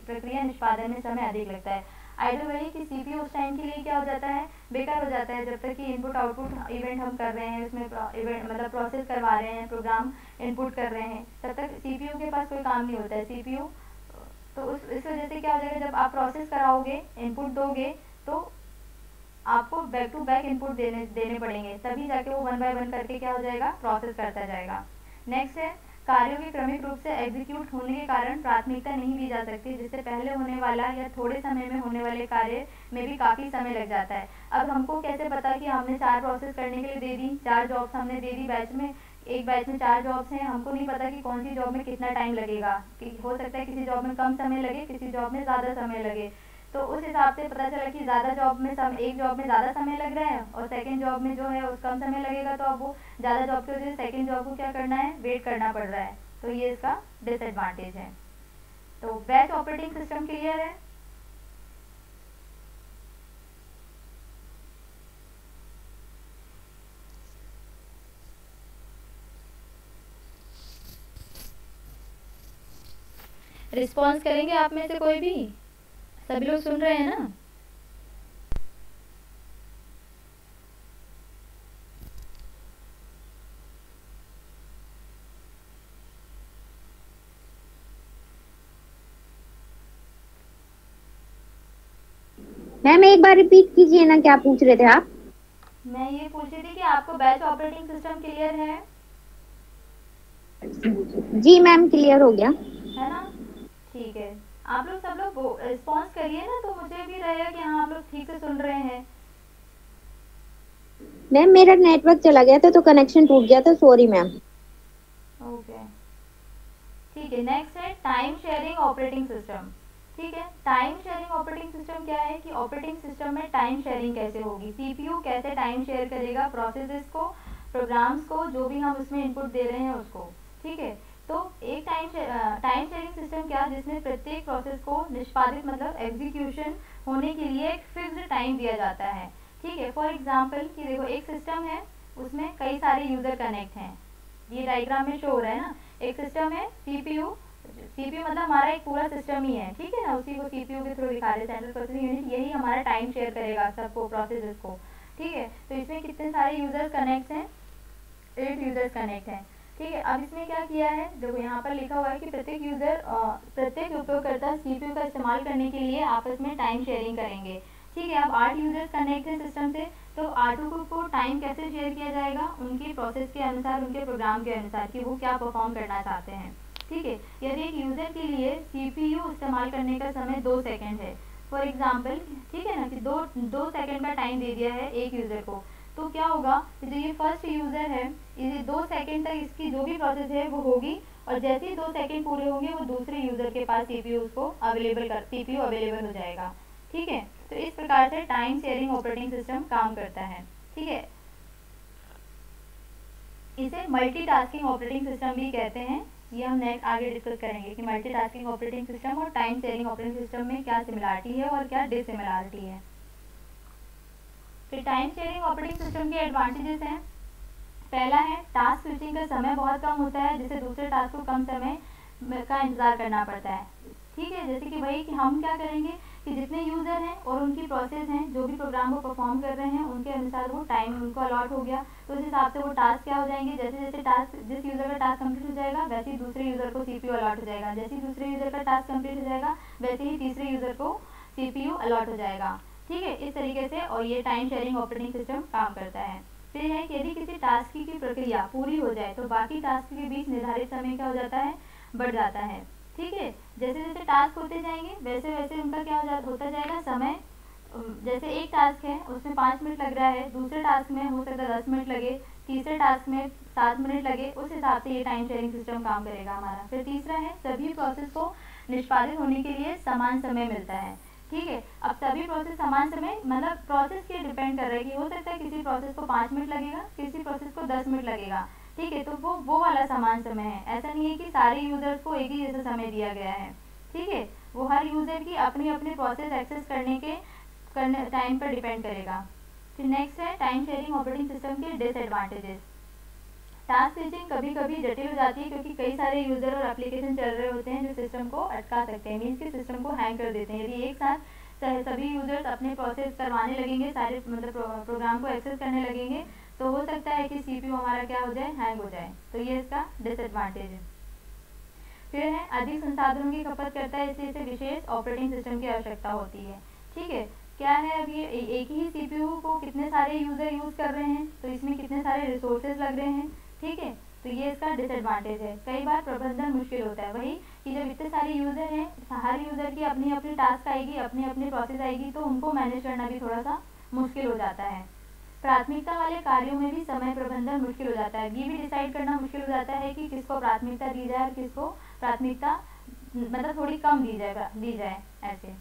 Speaker 1: प्रक्रिया निष्पादन में समय अधिक लगता है। आइडल वही कि सीपीयू उस टाइम के लिए क्या हो जाता है, बेकार हो जाता है, जब तक कि इनपुट आउटपुट इवेंट हम कर रहे हैं, उसमें इवेंट मतलब प्रोसेस करवा रहे हैं, प्रोग्राम इनपुट कर रहे हैं, तब तक सीपीयू के पास कोई काम नहीं होता है। सीपीयू तो इस वजह से क्या हो जाएगा, जब आप प्रोसेस कराओगे, इनपुट दोगे, तो आपको बैक टू बैक इनपुट देने पड़ेंगे, तभी जाके वो 1 बाय 1 करके क्या हो जाएगा, प्रोसेस करता जाएगा। नेक्स्ट है कार्यों के क्रमिक रूप से एग्जीक्यूट होने के कारण प्राथमिकता नहीं दी जा सकती, जिससे पहले होने वाला या थोड़े समय में होने वाले कार्य में भी काफ़ी समय लग जाता है। अब हमको कैसे पता कि हमने 4 प्रोसेस करने के लिए दे दी, 4 जॉब्स हमने दे दी बैच में, एक बैच में 4 जॉब्स हैं, हमको नहीं पता कि कौन सी जॉब में कितना टाइम लगेगा, कि हो सकता है किसी जॉब में कम समय लगे, किसी जॉब में ज़्यादा समय लगे। तो उस हिसाब से पता चला कि ज़्यादा जॉब में एक जॉब में ज़्यादा समय लग रहा है और सेकंड जॉब में जो है उस कम समय लगेगा, तो अब वो ज़्यादा जॉब की वजह से सेकंड जॉब को क्या करना है, वेट करना पड़ रहा है, तो ये इसका डिसएडवांटेज है। तो बैच ऑपरेटिंग सिस्टम क्लियर है। रिस्पॉन्स करेंगे आप में से कोई भी, सभी लोग सुन रहे हैं ना?
Speaker 3: मैम एक बार रिपीट कीजिए ना, क्या पूछ रहे थे आप?
Speaker 1: मैं ये पूछ रही थी कि आपको बैच ऑपरेटिंग सिस्टम क्लियर है?
Speaker 3: जी मैम क्लियर हो गया
Speaker 1: है ना, ठीक है। आप लोग सब लोग रिस्पॉन्स करिए ना, तो मुझे भी रहेगा कि हाँ आप लोग ठीक से सुन रहे हैं।
Speaker 3: मैम मेरा नेटवर्क चला गया था तो कनेक्शन टूट गया था, सॉरी मैम।
Speaker 1: ओके ठीक है। नेक्स्ट है टाइम शेयरिंग ऑपरेटिंग सिस्टम। ठीक है, टाइम शेयरिंग ऑपरेटिंग सिस्टम क्या है कि ऑपरेटिंग सिस्टम में टाइम शेयरिंग कैसे होगी, सीपीयू कैसे टाइम शेयर करेगा प्रोसेसेस को, प्रोग्राम्स को, जो भी हम उसमें इनपुट दे रहे हैं उसको। ठीक है, तो एक टाइम शेयरिंग सिस्टम क्या, जिसमें प्रत्येक प्रोसेस को निष्पादित मतलब एग्जीक्यूशन होने के लिए एक फिक्स्ड टाइम दिया जाता है। ठीक है, फॉर एग्जांपल कि देखो एक सिस्टम है, उसमें कई सारे यूजर कनेक्ट हैं, ये डायग्राम में शो हो रहा है ना। एक सिस्टम है सीपीयू, सीपीयू मतलब हमारा एक पूरा सिस्टम ही है, ठीक है ना, उसी को सीपीयू के थ्रू दिखा रहे हैं, सेंट्रल प्रोसेसिंग यूनिट, यही हमारा टाइम शेयर करेगा सबको, प्रोसेसेस को। ठीक है, तो इसमें कितने सारे यूजर्स कनेक्ट हैं, 8 यूजर्स कनेक्ट हैं। ठीक है, अब इसमें क्या किया है, देखो यहाँ पर लिखा हुआ है कि प्रत्येक उपयोगकर्ता सीपीयू का इस्तेमाल करने के लिए आपस में टाइम शेयरिंग करेंगे। ठीक है, अब 8 यूजर्स कनेक्ट हैं सिस्टम से, तो 8 को टाइम कैसे शेयर किया जाएगा, उनकी प्रोसेस के अनुसार, उनके प्रोग्राम के अनुसार कि वो क्या परफॉर्म करना चाहते हैं। ठीक है, यदि एक यूजर के लिए सीपीयू इस्तेमाल करने का समय 2 सेकंड है फॉर एग्जांपल, ठीक है ना, कि दो सेकंड का टाइम दे दिया है एक यूजर को, तो क्या होगा कि जो ये फर्स्ट यूजर है, ये 2 सेकंड तक इसकी जो भी प्रोसेस है वो होगी, और जैसे ही 2 सेकंड पूरे होंगे वो दूसरे यूजर के पास सीपीयू अवेलेबल हो जाएगा। ठीक है, तो इस प्रकार से टाइम शेयरिंग ऑपरेटिंग सिस्टम काम करता है। ठीक है, इसे मल्टीटास्किंग ऑपरेटिंग सिस्टम भी कहते हैं, ये हम नेक्स्ट आगे डिस्कस करेंगे कि मल्टीटास्किंग ऑपरेटिंग सिस्टम और टाइम शेयरिंग ऑपरेटिंग सिस्टम में क्या सिमिलरिटी है और क्या डिससिमिलरिटी है। फिर टाइम शेयरिंग ऑपरेटिंग सिस्टम के एडवांटेजेस हैं। पहला है टास्क स्विचिंग का समय बहुत कम होता है, जिससे दूसरे टास्क को कम समय का इंतजार करना पड़ता है। ठीक है, जैसे कि वही कि हम क्या करेंगे कि जितने यूज़र हैं और उनकी प्रोसेस हैं, जो भी प्रोग्राम वो परफॉर्म कर रहे हैं, उनके अनुसार वो टाइम उनको अलॉट हो गया, तो उस हिसाब से वो टास्क क्या हो जाएंगे, जैसे जैसे टास्क जिस यूज़र का टास्क कंप्लीट हो जाएगा वैसे ही दूसरे यूज़र को सीपीयू अलॉट हो जाएगा, जैसे ही दूसरे यूज़र का टास्क कंप्लीट हो जाएगा वैसे ही तीसरे यूज़र को सीपीयू अलॉट हो जाएगा। ठीक है, इस तरीके से और ये टाइम शेयरिंग ऑपरेटिंग सिस्टम काम करता है। फिर है कि यदि किसी टास्क की प्रक्रिया पूरी हो जाए तो बाकी टास्क के बीच निर्धारित समय क्या हो जाता है, बढ़ जाता है। ठीक है, जैसे जैसे टास्क होते जाएंगे वैसे वैसे उनका क्या होता जाएगा समय, जैसे एक टास्क है उसमें 5 मिनट लग रहा है, दूसरे टास्क में हो सकता है 10 मिनट लगे, तीसरे टास्क में 7 मिनट लगे, उस हिसाब से ये टाइम शेयरिंग सिस्टम काम करेगा हमारा। फिर तीसरा है सभी प्रोसेस को निष्पादित होने के लिए समान समय मिलता है। ठीक है, अब सभी प्रोसेस समान समय मतलब प्रोसेस के डिपेंड कर रहा है कि हो सकता है किसी प्रोसेस को 5 मिनट लगेगा, किसी प्रोसेस को 10 मिनट लगेगा। ठीक है, तो वो वाला समान समय है, ऐसा नहीं है कि सारे यूजर्स को एक ही जैसा समय दिया गया है। ठीक है, वो हर यूजर की अपनी अपनी प्रोसेस एक्सेस करने टाइम पर डिपेंड करेगा। फिर नेक्स्ट है टाइम शेयरिंग ऑपरेटिंग सिस्टम के डिसएडवांटेजेस। टास्क स्विचिंग कभी कभी जटिल हो जाती है क्योंकि कई सारे यूजर और एप्लीकेशन चल रहे होते हैं जो सिस्टम को अटका सकते हैं, मीन्स कि सिस्टम को हैंग कर देते हैं। यदि एक साथ सभी यूजर्स अपने प्रोसेस करवाने लगेंगे, सारे मतलब प्रोग्राम को एक्सेस करने लगेंगे, तो हो सकता है कि CPU हमारा क्या हो जाए, हैंग हो जाए। तो ये इसका डिसएडवांटेज है। फिर है अधिक संसाधनों की खपत करता है, इसलिए इसे विशेष ऑपरेटिंग सिस्टम की आवश्यकता होती है। ठीक है, क्या है अब ये एक ही CPU को कितने सारे यूज़र यूज़ कर रहे हैं, तो इसमें कितने सारे रिसोर्सेज लग रहे हैं। ठीक है, तो ये इसका डिसएडवांटेज है। कई बार प्रबंधन मुश्किल होता है, वही कि जब इतने सारे यूज़र हैं, हर यूज़र की अपनी अपनी टास्क आएगी, अपनी अपनी प्रोसेस आएगी, तो उनको मैनेज करना भी थोड़ा सा मुश्किल हो जाता है। प्राथमिकता वाले कार्यों में भी समय प्रबंधन मुश्किल हो जाता है, ये भी डिसाइड करना मुश्किल हो जाता है कि किसको प्राथमिकता दी जाए और किसको प्राथमिकता मतलब थोड़ी कम दी जाए ऐसे।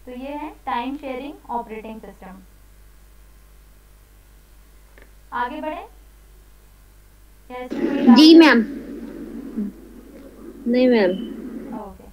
Speaker 1: तो ये है टाइम शेयरिंग ऑपरेटिंग सिस्टम। आगे बढ़े?
Speaker 3: जी मैम। नहीं मैम।
Speaker 1: ओके,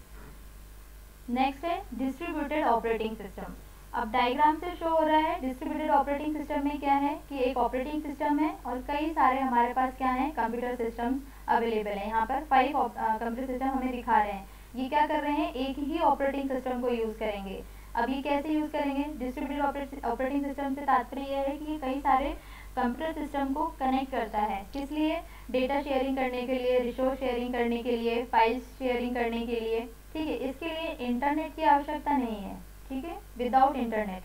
Speaker 1: नेक्स्ट है डिस्ट्रीब्यूटेड ऑपरेटिंग सिस्टम। अब डायग्राम से शो हो रहा है डिस्ट्रीब्यूटेड ऑपरेटिंग सिस्टम में क्या है कि एक ऑपरेटिंग सिस्टम है और कई सारे हमारे पास क्या है, कंप्यूटर सिस्टम अवेलेबल है। यहाँ पर 5 कंप्यूटर सिस्टम हमें दिखा रहे हैं। ये क्या कर रहे हैं, एक ही ऑपरेटिंग सिस्टम को यूज़ करेंगे। अब ये कैसे यूज़ करेंगे, डिस्ट्रीब्यूटेड ऑपरेटिंग सिस्टम से तात्पर्य यह है कि ये कई सारे कंप्यूटर सिस्टम को कनेक्ट करता है। किस लिए, डेटा शेयरिंग करने के लिए, रिसोर्स शेयरिंग करने के लिए, फाइल्स शेयरिंग करने के लिए। ठीक है, इसके लिए इंटरनेट की आवश्यकता नहीं है। ठीक है, विदाउट इंटरनेट।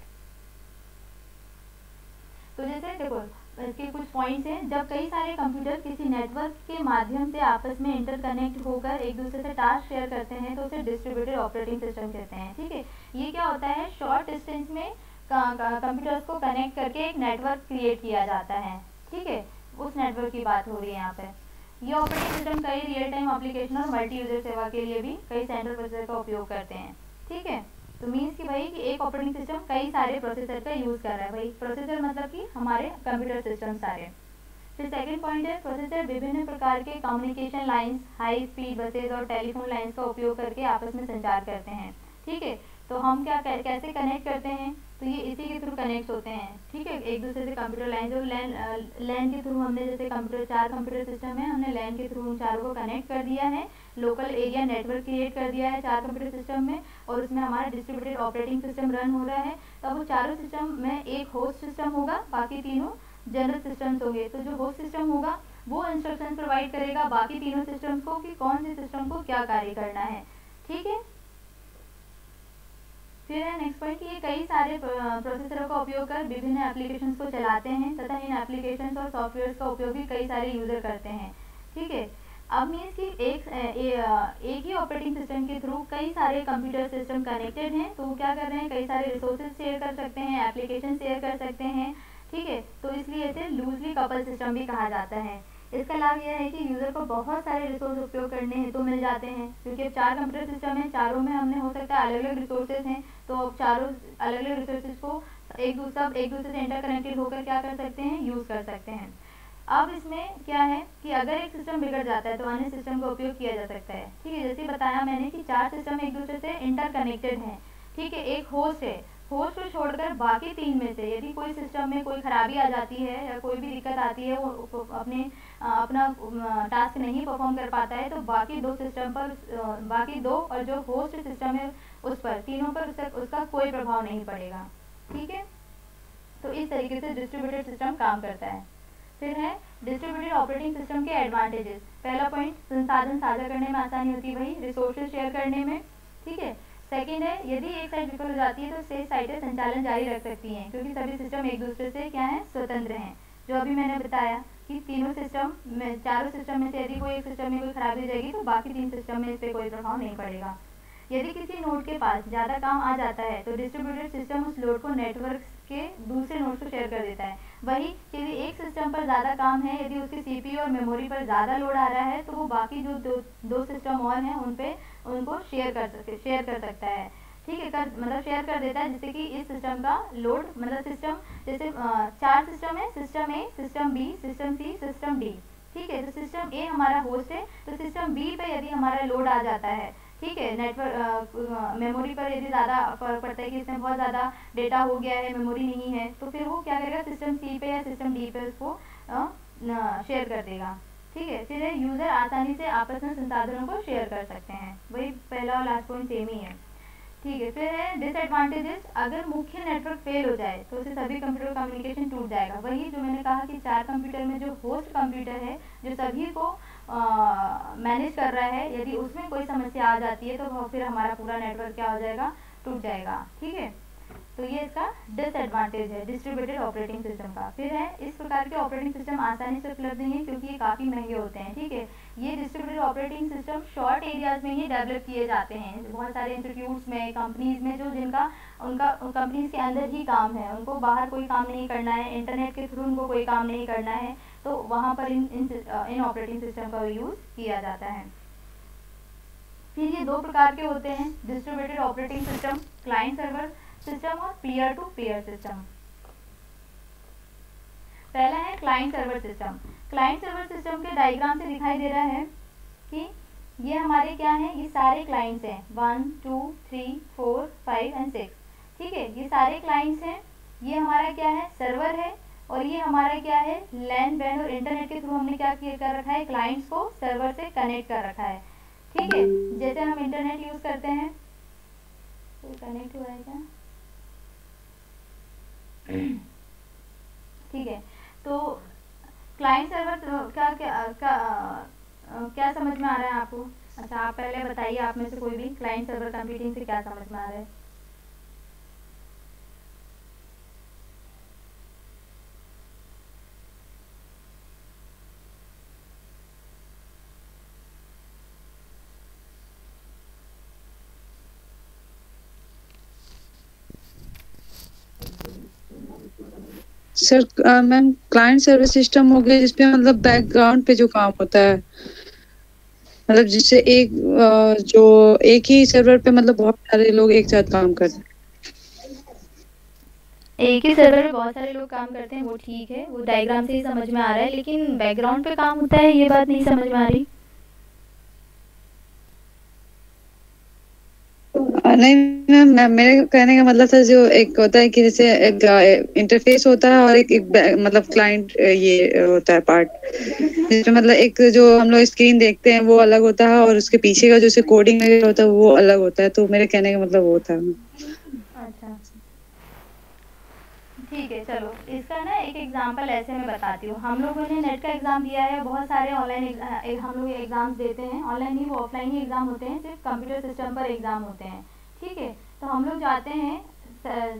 Speaker 1: तो जैसे देखो इसके कुछ पॉइंट्स हैं, जब कई सारे कंप्यूटर किसी नेटवर्क के माध्यम से आपस में इंटरकनेक्ट होकर एक दूसरे से टास्क शेयर करते हैं, तो उसे डिस्ट्रीब्यूटेड ऑपरेटिंग सिस्टम कहते हैं। ठीक है, ये क्या होता है, शॉर्ट डिस्टेंस में कंप्यूटर्स को कनेक्ट करके एक नेटवर्क क्रिएट किया जाता है। ठीक है, उस नेटवर्क की बात हो रही है यहाँ पे। ये ऑपरेटिंग सिस्टम कई रियल टाइम एप्लीकेशन और मल्टी यूजर सेवा के लिए भी कई सेंट्रल प्रोसेसर का उपयोग करते हैं। ठीक है, तो मीन्स कि भाई कि एक ऑपरेटिंग सिस्टम कई सारे प्रोसेसर का यूज़ कर रहा है। भाई प्रोसेसर मतलब कि हमारे कंप्यूटर सिस्टम सारे। फिर सेकंड पॉइंट है, प्रोसेसर विभिन्न प्रकार के communication lines, high speed buses और टेलीफोन लाइंस का उपयोग करके आपस में संचार करते हैं। ठीक है, तो हम क्या कैसे कनेक्ट करते हैं, तो ये इसी के थ्रू कनेक्ट होते हैं। ठीक है, एक दूसरे से कंप्यूटर लाइन जो लैन के थ्रू हमने जैसे कंप्यूटर 4 कंप्यूटर सिस्टम है, हमने लैन के थ्रू उन चारों को कनेक्ट कर दिया है, लोकल एरिया नेटवर्क क्रिएट कर दिया है 4 कंप्यूटर सिस्टम में, और उसमें हमारा डिस्ट्रीब्यूटेड ऑपरेटिंग सिस्टम रन हो रहा है। तो वो चारों सिस्टम में एक होस्ट सिस्टम होगा, बाकी तीनों जनरल सिस्टम्स होंगे। तो जो होस्ट सिस्टम होगा वो इंस्ट्रक्शन प्रोवाइड करेगा बाकी तीनों सिस्टम्स को कि कौन से सिस्टम को क्या कार्य करना है। ठीक है, फिर है नेक्स्ट पॉइंट कि ये कई सारे प्रोसेसरों का उपयोग कर विभिन्न एप्लीकेशंस को चलाते हैं तथा इन एप्लीकेशंस और सॉफ्टवेयर्स का उपयोग भी कई सारे यूजर करते हैं। ठीक है, अब मीन्स कि एक ही ऑपरेटिंग सिस्टम के थ्रू कई सारे कंप्यूटर सिस्टम कनेक्टेड हैं, तो वो क्या कर रहे हैं, कई सारे रिसोर्सेज शेयर कर सकते हैं, एप्लीकेशन शेयर कर सकते हैं। ठीक है, तो इसलिए इसे लूजली कपल सिस्टम भी कहा जाता है। इसका लाभ यह है कि यूज़र को बहुत सारे रिसोर्स उपयोग करने हेतु मिल जाते हैं, क्योंकि अब 4 कंप्यूटर सिस्टम है, चारों में हमने हो सकता है अलग अलग रिसोर्सेज हैं, तो अब चारों अलग अलग रिसोर्सेज को एक दूसरे से इंटरकनेक्टेड होकर क्या कर सकते हैं, यूज़ कर सकते हैं। अब इसमें क्या है कि अगर एक सिस्टम बिगड़ जाता है तो अन्य सिस्टम का उपयोग किया जा सकता है। ठीक है, जैसे बताया मैंने कि 4 सिस्टम एक दूसरे से इंटरकनेक्टेड हैं। ठीक है, एक होस्ट है, होस्ट को छोड़कर बाकी 3 में से यदि कोई सिस्टम में कोई खराबी आ जाती है या कोई भी दिक्कत आती है, वो अपना टास्क नहीं परफॉर्म कर पाता है, तो बाकी 2 सिस्टम पर बाकी 2 और जो होस्ट सिस्टम है उस पर तीनों पर उसका कोई प्रभाव नहीं पड़ेगा। ठीक है, तो इस तरीके से डिस्ट्रीब्यूटेड सिस्टम काम करता है। फिर है डिस्ट्रीब्यूटेड ऑपरेटिंग सिस्टम के एडवांटेजेस। पहला पॉइंट, संसाधन साझा करने में आसानी होती है, भाई रिसोर्सेज शेयर करने में। ठीक है, सेकंड है, यदि एक साइट विफल हो जाती है तो शेष साइटें संचालन जारी रख सकती हैं, क्योंकि सभी सिस्टम एक दूसरे से क्या है, स्वतंत्र हैं। जो अभी मैंने बताया कि तीनों सिस्टम में, चारों सिस्टम में से यदि कोई एक सिस्टम में कोई खराबी हो जाएगी तो बाकी 3 सिस्टम में इस पर कोई प्रभाव नहीं पड़ेगा। यदि किसी नोड के पास ज़्यादा काम आ जाता है तो डिस्ट्रीब्यूटेड सिस्टम उस लोड को नेटवर्क के दूसरे नोड को शेयर कर देता है। वही यदि एक सिस्टम पर ज़्यादा काम है, यदि उसके CPU और मेमोरी पर ज़्यादा लोड आ रहा है, तो वो बाकी जो दो सिस्टम और हैं उनको शेयर कर सकता है। ठीक है, मतलब शेयर कर देता है, जिससे कि इस सिस्टम का लोड, मतलब सिस्टम जैसे 4 सिस्टम है, system A, system B, system C, system D। ठीक है, तो सिस्टम A हमारा होस्ट है, तो सिस्टम B पे यदि हमारा लोड आ जाता है, ठीक है, नेटवर्क मेमोरी पर यदि ज़्यादा फर्क पड़ता है कि इसमें बहुत ज़्यादा डेटा हो गया है, मेमोरी नहीं है, तो फिर वो क्या करेगा, सिस्टम C पे या सिस्टम D पे उसको शेयर कर देगा। ठीक है, फिर यूज़र आसानी से आपस में संसाधनों को शेयर कर सकते हैं। वही पहला और लास्ट पॉइंट सेम ही है। ठीक है, फिर है डिसएडवांटेजेस। अगर मुख्य नेटवर्क फेल हो जाए तो उससे सभी कंप्यूटर कम्युनिकेशन टूट जाएगा। वही जो मैंने कहा कि 4 कंप्यूटर में जो होस्ट कंप्यूटर है जो सभी को मैनेज कर रहा है, यदि उसमें कोई समस्या आ जाती है तो फिर हमारा पूरा नेटवर्क क्या हो जाएगा, टूट जाएगा। ठीक है, तो ये इसका डिसएडवांटेज है डिस्ट्रीब्यूटेड ऑपरेटिंग सिस्टम का। फिर है इस प्रकार के ऑपरेटिंग सिस्टम आसानी से उपलब्ध नहीं है क्योंकि ये काफ़ी महंगे होते हैं। ठीक है, ये distributed operating system short areas में ही डेवलप किए जाते हैं। बहुत सारे इंस्टीट्यूट्स में, कंपनीज में जो जिनका उनका कंपनीज के अंदर ही काम है, उनको बाहर कोई काम नहीं करना है, इंटरनेट के थ्रू उनको कोई काम नहीं करना है, तो वहाँ पर इन ऑपरेटिंग सिस्टम का यूज़ किया जाता है। फिर ये 2 प्रकार के होते हैं distributed operating system, client server system और पीयर टू पीयर सिस्टम। पहला है client server system. Client server system के डायग्राम से दिखाई दे रहा है कि ये हमारे क्या हैं, ये सारे क्लाइंट्स हैं 1 2 3 4 5 एंड 6। ठीक है, ये सारे क्लाइंट्स हैं। ये हमारा क्या है, सर्वर है, और ये हमारा क्या है, लैन वैन और इंटरनेट के थ्रू हमने क्या किया कर रखा है, क्लाइंट्स को सर्वर से कनेक्ट कर रखा है। ठीक है, जैसे हम इंटरनेट यूज करते हैं, तो कनेक्ट हुआ है क्या? ठीक है, तो क्लाइंट सर्वर क्या समझ में आ रहा है आपको? अच्छा, आप पहले बताइए, आप में से कोई भी क्लाइंट सर्वर कंप्यूटिंग से क्या समझ में आ रहा है?
Speaker 4: Sir ma'am, client service system हो गया जिसपे मतलब बैकग्राउंड पे जो काम होता है, मतलब जिससे जो एक ही सर्वर पे मतलब बहुत सारे लोग एक साथ काम करते हैं।
Speaker 1: एक ही सर्वर पे बहुत सारे लोग काम करते हैं, वो ठीक है, वो डायग्राम से ही समझ में आ रहा है, लेकिन बैकग्राउंड पे काम होता है ये बात नहीं समझ में आ रही।
Speaker 4: नहीं मैम, मेरे कहने का मतलब था जो एक होता है कि जैसे एक इंटरफेस होता है और एक मतलब क्लाइंट ये होता है पार्ट, जिसमें मतलब एक जो हम लोग स्क्रीन देखते हैं वो अलग होता है और उसके पीछे का जो कोडिंग होता है वो अलग होता है। तो मेरे कहने का मतलब वो था।
Speaker 1: अच्छा, ठीक है, चलो इसका ना एक एग्जांपल ऐसे मैं बताती हूँ। हम लोगों ने नेट का एग्ज़ाम दिया है, बहुत सारे ऑनलाइन हम लोग एग्ज़ाम्स देते हैं, ऑनलाइन ही वो ऑफलाइन ही एग्ज़ाम होते हैं, सिर्फ कंप्यूटर सिस्टम पर एग्ज़ाम होते हैं। ठीक है, तो हम लोग जाते हैं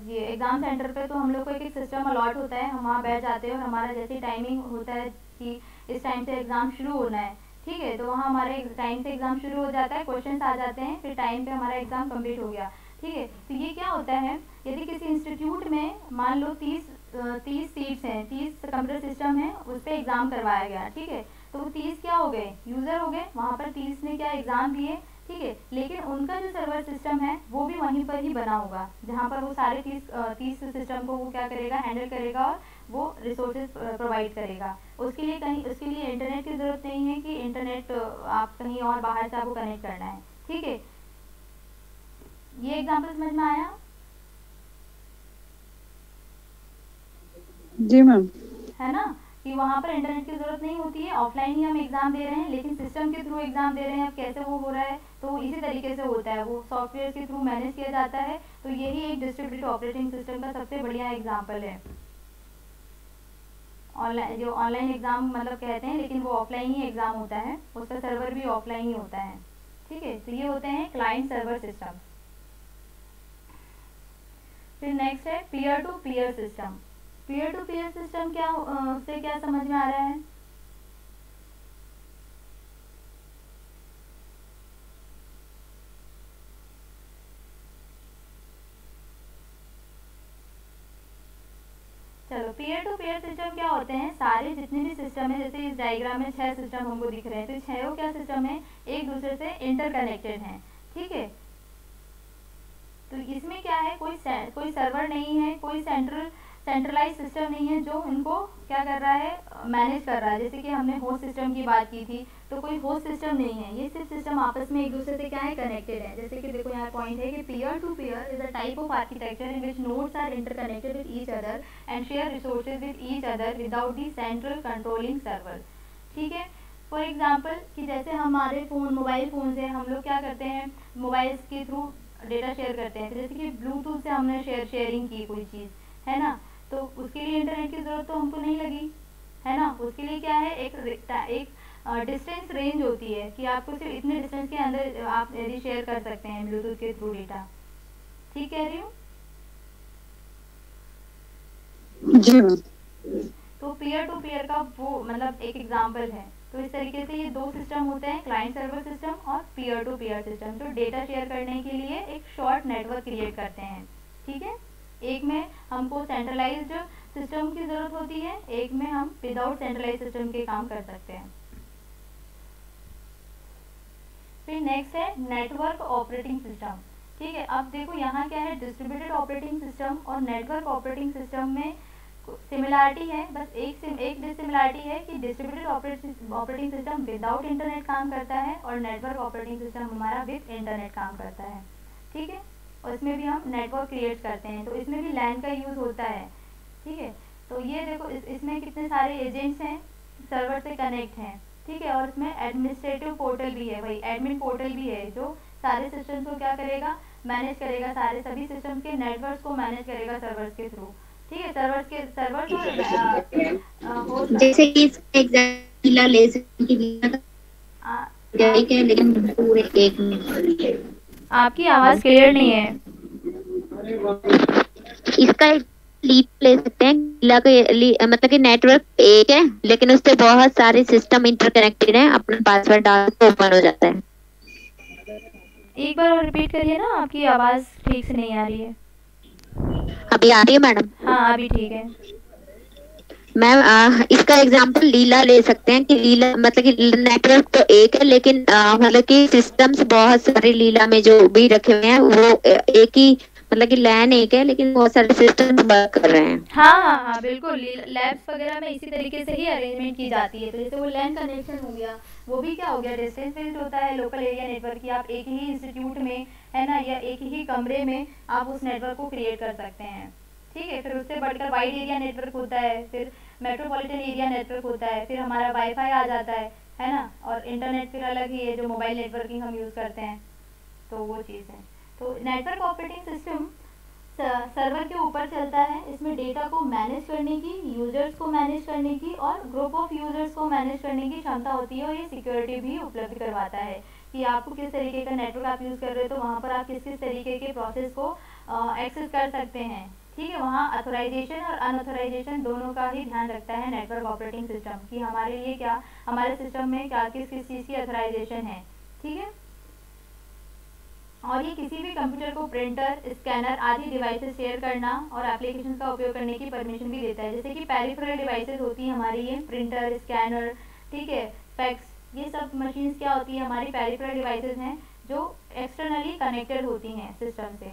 Speaker 1: ये एग्ज़ाम सेंटर पे, तो हम लोग को एक सिस्टम अलॉट होता है, हम वहाँ बैठ जाते हैं और हमारा जैसे टाइमिंग होता है कि इस टाइम से एग्ज़ाम शुरू होना है। ठीक है, तो वहाँ हमारे टाइम से एग्ज़ाम शुरू हो जाता है, क्वेश्चन आ जाते हैं, फिर टाइम पे हमारा एग्ज़ाम कंप्लीट हो गया। ठीक है, तो ये क्या होता है, यदि किसी इंस्टीट्यूट में मान लो 30 सीट्स हैं, 30 कंप्यूटर सिस्टम है, उस पर एग्ज़ाम करवाया गया। ठीक है, तो वो 30 क्या हो गए, यूज़र हो गए, वहाँ पर 30 ने क्या एग्ज़ाम दिए। ठीक है, लेकिन उनका जो सर्वर सिस्टम है वो भी वहीं पर ही बना होगा, जहाँ पर वो सारे 30 सिस्टम को वो क्या करेगा, हैंडल करेगा और वो रिसोर्सेज प्रोवाइड करेगा। उसके लिए इंटरनेट की ज़रूरत नहीं है कि इंटरनेट आप कहीं और बाहर से आपको कनेक्ट करना है। ठीक है, ये एग्जाम्पल समझ में आया?
Speaker 4: जी मैम।
Speaker 1: है ना, कि वहाँ पर इंटरनेट की ज़रूरत नहीं होती है, ऑफलाइन ही हम एग्ज़ाम दे रहे हैं, लेकिन सिस्टम के थ्रू एग्ज़ाम दे रहे हैं। अब कैसे वो हो रहा है, तो इसी तरीके से होता है, वो सॉफ्टवेयर के थ्रू मैनेज किया जाता है। तो यही एक डिस्ट्रीब्यूटेड ऑपरेटिंग सिस्टम का सबसे बढ़िया एग्जाम्पल है। ऑनलाइन जो ऑनलाइन एग्ज़ाम मतलब कहते हैं, लेकिन वो ऑफलाइन ही एग्ज़ाम होता है, उसका सर्वर भी ऑफलाइन ही होता है। ठीक है, तो ये होते हैं क्लाइंट सर्वर सिस्टम। फिर नेक्स्ट है peer to peer system. Peer to peer system से क्या समझ में आ रहा है? चलो, पीयर टू पीयर सिस्टम क्या होते हैं, सारे जितने भी सिस्टम है, जैसे इस डायग्राम में 6 सिस्टम हमको दिख रहे हैं, तो 6 क्या सिस्टम है, एक दूसरे से इंटरकनेक्टेड हैं। ठीक है, तो इसमें क्या है, कोई सर्वर नहीं है, कोई सेंट्रलाइज सिस्टम नहीं है जो इनको क्या कर रहा है, मैनेज कर रहा है। जैसे कि हमने होस्ट सिस्टम की बात की थी, तो कोई होस्ट सिस्टम नहीं है, ये सिर्फ सिस्टम आपस में एक दूसरे से क्या है, कनेक्टेड है। जैसे कि देखो यहाँ पॉइंट है कि peer to peer is a type of architecture in which nodes are interconnected with each other and share resources with each other without the central controlling server. ठीक है, फॉर एग्जाम्पल कि जैसे हमारे मोबाइल फ़ोन से हम लोग क्या करते हैं, मोबाइल्स के थ्रू डेटा शेयर करते हैं, तो जैसे कि ब्लूटूथ से हमने शेयरिंग की कोई चीज़, है ना, तो उसके लिए इंटरनेट की ज़रूरत तो हमको नहीं लगी, है ना। उसके लिए क्या है, एक डिस्टेंस रेंज होती है कि आपको सिर्फ इतने डिस्टेंस के अंदर आप यदि शेयर कर सकते हैं ब्लूटूथ के थ्रू डेटा। ठीक कह रही हूँ?
Speaker 4: जी।
Speaker 1: तो पीयर टू पीयर का वो मतलब एक एग्जांपल है। तो इस तरीके से ये दो सिस्टम होते हैं, क्लाइंट सर्वर सिस्टम और पीयर टू पीयर सिस्टम, जो डेटा शेयर करने के लिए एक शॉर्ट नेटवर्क क्रिएट करते हैं। ठीक है, एक में हमको सेंट्रलाइज्ड सिस्टम की ज़रूरत होती है, एक में हम विदाउट सेंट्रलाइज्ड सिस्टम के काम कर सकते हैं। फिर नेक्स्ट है नेटवर्क ऑपरेटिंग सिस्टम। ठीक है, अब देखो यहाँ क्या है, डिस्ट्रीब्यूटेड ऑपरेटिंग सिस्टम और नेटवर्क ऑपरेटिंग सिस्टम में सिमिलरिटी है, बस एक डिसिमिलरिटी है कि distributed operating system without internet काम करता है और नेटवर्क ऑपरेटिंग सिस्टम हमारा विद इंटरनेट काम करता है। ठीक है, और इसमें भी हम नेटवर्क क्रिएट करते हैं, तो इसमें भी लैन का यूज़ होता है। ठीक है, तो ये देखो इसमें कितने सारे एजेंट्स हैं, सर्वर से कनेक्ट हैं। ठीक है, और इसमें एडमिनिस्ट्रेटिव पोर्टल भी है, वही एडमिन पोर्टल भी है, जो सारे सिस्टम्स को क्या करेगा, मैनेज करेगा, सारे सभी सिस्टम्स के नेटवर्क्स को मैनेज करेगा सर्वर्स के थ्रू। ठीक है, सर्वर्स और
Speaker 3: जैसे कि इसका एग्जांपल ले सकते हैं, लेकिन पूरे एक में
Speaker 1: आपकी आवाज क्लियर नहीं है।
Speaker 3: इसका लीप ले सकते हैं, मतलब कि नेटवर्क एक है लेकिन उससे बहुत सारे सिस्टम इंटरकनेक्टेड हैं, अपना पासवर्ड डाल तो ओपन हो जाता है।
Speaker 1: एक बार और रिपीट करिए ना, आपकी आवाज ठीक से नहीं आ रही है।
Speaker 3: अभी आ रही है मैडम?
Speaker 1: हाँ अभी ठीक है
Speaker 3: मैम। इसका एग्जांपल लीला ले सकते हैं कि लीला मतलब कि नेटवर्क तो एक है लेकिन मतलब कि सिस्टम्स बहुत सारे लीला में जो भी रखे हुए हैं वो एक ही, मतलब कि लैन एक है लेकिन बहुत सारे सिस्टम वर्क कर रहे हैं।
Speaker 1: हाँ बिल्कुल, लैब्स वगैरह में इसी तरीके से ही अरेंजमेंट की जाती है। तो जैसे वो लैन कनेक्शन हो गया, वो भी क्या हो गया, डिस्टेंस बेस्ड होता है, लोकल एरिया नेटवर्क की आप एक ही इंस्टीट्यूट में, है ना, या एक ही कमरे में आप उस नेटवर्क को क्रिएट कर सकते हैं। ठीक है, फिर उससे बढ़कर वाइड एरिया नेटवर्क होता है, फिर मेट्रोपॉलिटन एरिया नेटवर्क होता है, फिर हमारा वाईफाई आ जाता है ना, और इंटरनेट फिर अलग ही है जो मोबाइल नेटवर्किंग हम यूज़ करते हैं, तो वो चीज़ है। तो नेटवर्क ऑपरेटिंग सिस्टम सर्वर के ऊपर चलता है, इसमें डेटा को मैनेज करने की, यूजर्स को मैनेज करने की और ग्रुप ऑफ यूजर्स को मैनेज करने की क्षमता होती है, और ये सिक्योरिटी भी उपलब्ध करवाता है कि आपको किस तरीके का नेटवर्क आप यूज़ कर रहे हो, तो वहाँ पर आप किस किस तरीके के प्रोसेस को एक्सेस कर सकते हैं। ठीक है, वहाँ ऑथोराइजेशन और अनऑथोराइजेशन दोनों का ही ध्यान रखता है नेटवर्क ऑपरेटिंग सिस्टम, कि हमारे लिए क्या, हमारे सिस्टम में क्या किस किस चीज़ की ऑथोराइजेशन है। ठीक है, और ये किसी भी कंप्यूटर को प्रिंटर, स्कैनर आदि डिवाइसेस शेयर करना और एप्लीकेशन का उपयोग करने की परमिशन भी देता है। जैसे कि पेरिफेरल डिवाइसेस होती हैं हमारी, ये प्रिंटर, स्कैनर, ठीक है, फैक्स, ये सब मशीन्स क्या होती है, हमारी पेरिफेरल डिवाइसेस हैं जो एक्सटर्नली कनेक्टेड होती हैं सिस्टम से।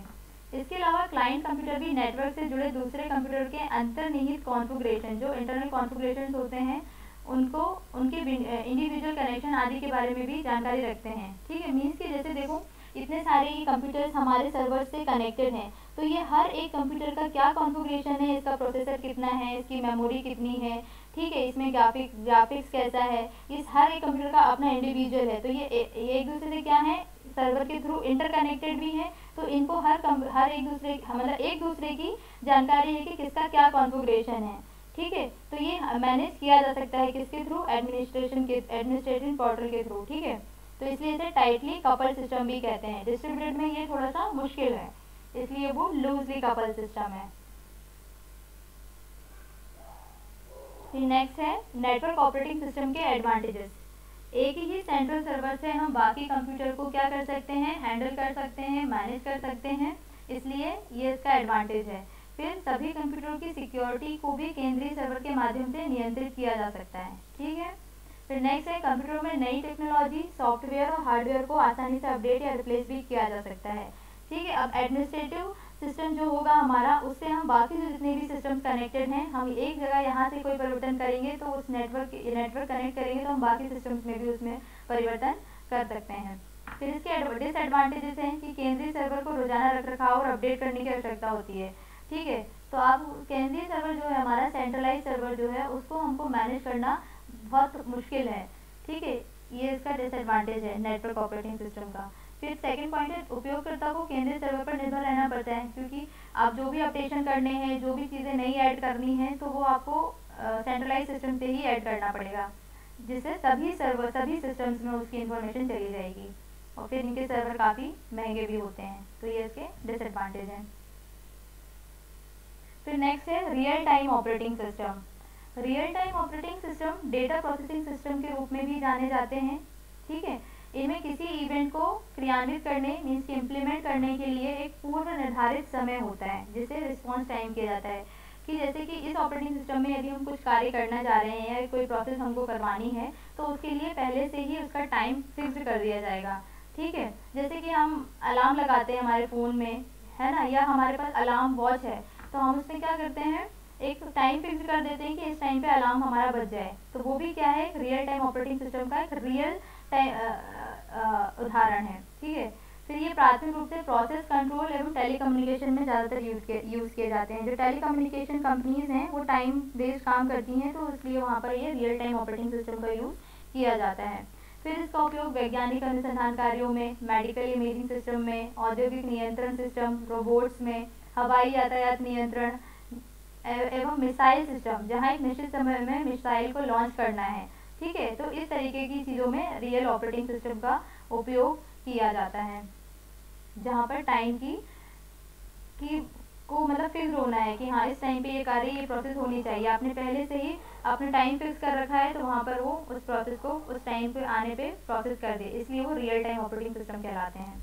Speaker 1: इसके अलावा क्लाइंट कंप्यूटर भी नेटवर्क से जुड़े दूसरे कंप्यूटर के अंतर्निहित कॉन्फ़िगरेशन, जो इंटरनल कॉन्फ़िगरेशन होते हैं, उनको उनके इंडिविजुअल कनेक्शन आदि के बारे में भी जानकारी रखते हैं। ठीक है, मीन्स कि जैसे देखो इतने सारे कंप्यूटर्स हमारे सर्वर से कनेक्टेड हैं, तो ये हर एक कंप्यूटर का क्या कॉन्फ़िगरेशन है, इसका प्रोसेसर कितना है, इसकी मेमोरी कितनी है, ठीक है, इसमें ग्राफिक्स कैसा है, इस हर एक कंप्यूटर का अपना इंडिविजुअल है। तो ये एक दूसरे से क्या है, सर्वर के थ्रू इंटरकनेक्टेड भी है, तो इनको हर एक दूसरे मतलब एक दूसरे की जानकारी है कि किसका क्या कॉन्फ़िगरेशन है। ठीक है, तो ये मैनेज किया जा सकता है किसके थ्रू, एडमिनिस्ट्रेशन पोर्टल के थ्रू। ठीक है, तो इसलिए इसे टाइटली कपल सिस्टम भी कहते हैं। डिस्ट्रीब्यूटेड में ये थोड़ा सा मुश्किल है, इसलिए वो लूजली कपल सिस्टम है। नेक्स्ट है नेटवर्क ऑपरेटिंग सिस्टम के एडवांटेजेस। एक ही सेंट्रल सर्वर से हम बाकी कंप्यूटर को क्या कर सकते हैं, हैंडल कर सकते हैं, मैनेज कर सकते हैं, इसलिए ये इसका एडवांटेज है। फिर सभी कंप्यूटरों की सिक्योरिटी को भी केंद्रीय सर्वर के माध्यम से नियंत्रित किया जा सकता है। ठीक है, फिर नेक्स्ट है कंप्यूटरों में नई टेक्नोलॉजी, सॉफ्टवेयर और हार्डवेयर को आसानी से अपडेट या रिप्लेस भी किया जा सकता है। ठीक है, अब एडमिनिस्ट्रेटिव सिस्टम जो होगा हमारा, उससे हम बाकी जो जितने भी सिस्टम्स कनेक्टेड हैं, हम एक जगह यहाँ से कोई परिवर्तन करेंगे तो उस नेटवर्क कनेक्ट करेंगे तो हम बाकी सिस्टम्स में भी उसमें परिवर्तन कर सकते हैं। फिर इसके डिसएडवांटेजेस हैं कि केंद्रीय सर्वर को रोजाना रखरखाव और अपडेट करने की आवश्यकता होती है। ठीक है, तो आप केंद्रीय सर्वर जो है हमारा, सेंट्रलाइज सर्वर जो है, उसको हमको मैनेज करना बहुत मुश्किल है। ठीक है, ये इसका डिसएडवांटेज है नेटवर्क ऑपरेटिंग सिस्टम का। फिर सेकंड पॉइंट है, उपयोगकर्ता को केंद्रीय सर्वर पर निर्भर रहना पड़ता है, क्योंकि आप जो भी अपडेशन करने हैं, जो भी चीज़ें नई ऐड करनी है, तो वो आपको सेंट्रलाइज सिस्टम से ही ऐड करना पड़ेगा, जिससे सभी सर्वर सभी सिस्टम्स में उसकी इन्फॉर्मेशन चली जाएगी। और फिर इनके सर्वर काफ़ी महंगे भी होते हैं, तो ये इसके डिसएडवांटेज हैं। फिर नेक्स्ट है real time operating system. Real time operating system data processing system के रूप में भी जाने जाते हैं, ठीक है। इनमें किसी इवेंट को क्रियान्वित करने मीन्स कि इम्प्लीमेंट करने के लिए एक पूर्व निर्धारित समय होता है, जिसे रिस्पॉन्स टाइम किया जाता है। कि जैसे कि इस ऑपरेटिंग सिस्टम में यदि हम कुछ कार्य करना चाह रहे हैं या कोई प्रोसेस हमको करवानी है, तो उसके लिए पहले से ही उसका टाइम फिक्स कर दिया जाएगा, ठीक है। जैसे कि हम अलार्म लगाते हैं हमारे फ़ोन में, है ना, या हमारे पास अलार्म वॉच है, तो हम उसमें क्या करते हैं, एक टाइम फिक्स कर देते हैं कि इस टाइम पे अलार्म हमारा बज जाए। तो वो भी क्या है, रियल टाइम ऑपरेटिंग सिस्टम का एक रियल उदाहरण है, ठीक है। फिर ये प्राथमिक रूप से प्रोसेस कंट्रोल एवं टेलीकम्युनिकेशन में ज़्यादातर यूज़ किए जाते हैं। जो टेलीकम्युनिकेशन कंपनीज हैं वो टाइम बेस्ड काम करती हैं, तो इसलिए वहाँ पर ये रियल टाइम ऑपरेटिंग सिस्टम का यूज़ किया जाता है। फिर इसका उपयोग वैज्ञानिक अनुसंधान कार्यों में, मेडिकल इमेजिंग सिस्टम में, औद्योगिक नियंत्रण सिस्टम, रोबोट्स में, हवाई यातायात नियंत्रण एवं मिसाइल सिस्टम, जहाँ एक निश्चित समय में मिसाइल को लॉन्च करना है, ठीक है। तो इस तरीके की चीज़ों में रियल ऑपरेटिंग सिस्टम का उपयोग किया जाता है, जहाँ पर टाइम की को मतलब फिक्स होना है कि हाँ इस टाइम पे ये कार्य ये प्रोसेस होनी चाहिए। आपने पहले से ही आपने टाइम फिक्स कर रखा है, तो वहाँ पर वो उस प्रोसेस को उस टाइम पे आने पे प्रोसेस कर दे, इसलिए वो रियल टाइम ऑपरेटिंग सिस्टम कहलाते हैं।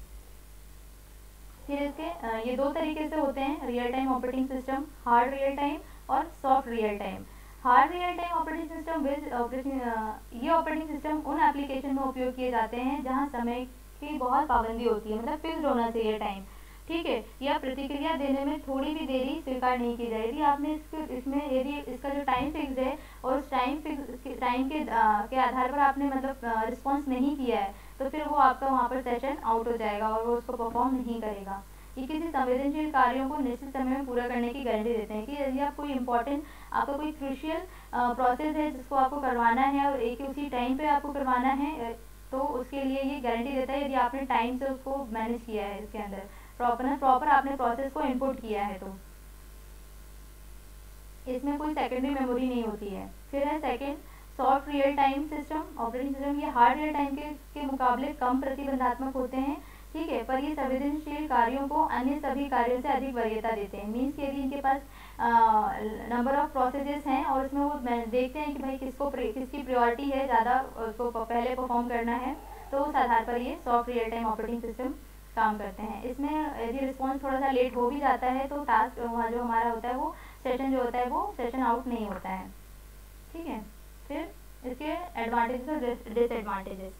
Speaker 1: फिर इसके ये दो तरीके से होते हैं real time operating system, hard real time और soft real time. Hard real time operating system ये ऑपरेटिंग सिस्टम उन एप्लीकेशन में उपयोग किए जाते हैं जहाँ समय की बहुत पाबंदी होती है, मतलब फिक्स होना चाहिए टाइम, ठीक है, या प्रतिक्रिया देने में थोड़ी भी देरी स्वीकार नहीं की जाए। यदि आपने इसमें यदि इसका जो टाइम फिक्स है और उस टाइम के आधार पर आपने मतलब रिस्पॉन्स नहीं किया है, तो फिर वो आपका वहाँ पर सेशन आउट हो जाएगा और वो उसको परफॉर्म नहीं करेगा। ये किसी संवेदनशील कार्यों को निश्चित समय में पूरा करने की गारंटी देते हैं कि यदि आप कोई इंपॉर्टेंट आपका कोई क्रूशियल प्रोसेस है जिसको आपको करवाना है और एक उसी टाइम पे आपको करवाना है, तो उसके लिए ये गारंटी देता है यदि आपने टाइम से उसको मैनेज किया है, इसके अंदर प्रॉपर आपने प्रोसेस को इनपुट किया है, तो इसमें कोई सेकेंडरी मेमोरी नहीं होती है। फिर है second soft real time system operating system. ये हार्ड रियल टाइम के मुकाबले कम प्रतिबंधात्मक होते हैं, ठीक है, पर ये संवेदनशील कार्यों को अन्य सभी कार्यों से अधिक वरीयता देते हैं। मीन्स यदि इनके पास नंबर ऑफ प्रोसेसेस हैं और उसमें वो देखते हैं कि भाई किसकी प्रायोरिटी है ज़्यादा, उसको पहले परफॉर्म करना है, तो उस आधार पर ये soft real time operating system काम करते हैं। इसमें यदि रिस्पॉन्स थोड़ा सा लेट हो भी जाता है तो टास्क जो हमारा होता है वो सेशन जो होता है वो सेशन आउट नहीं होता है, ठीक है। फिर इसके एडवांटेजेस और डिसएडवांटेजेस।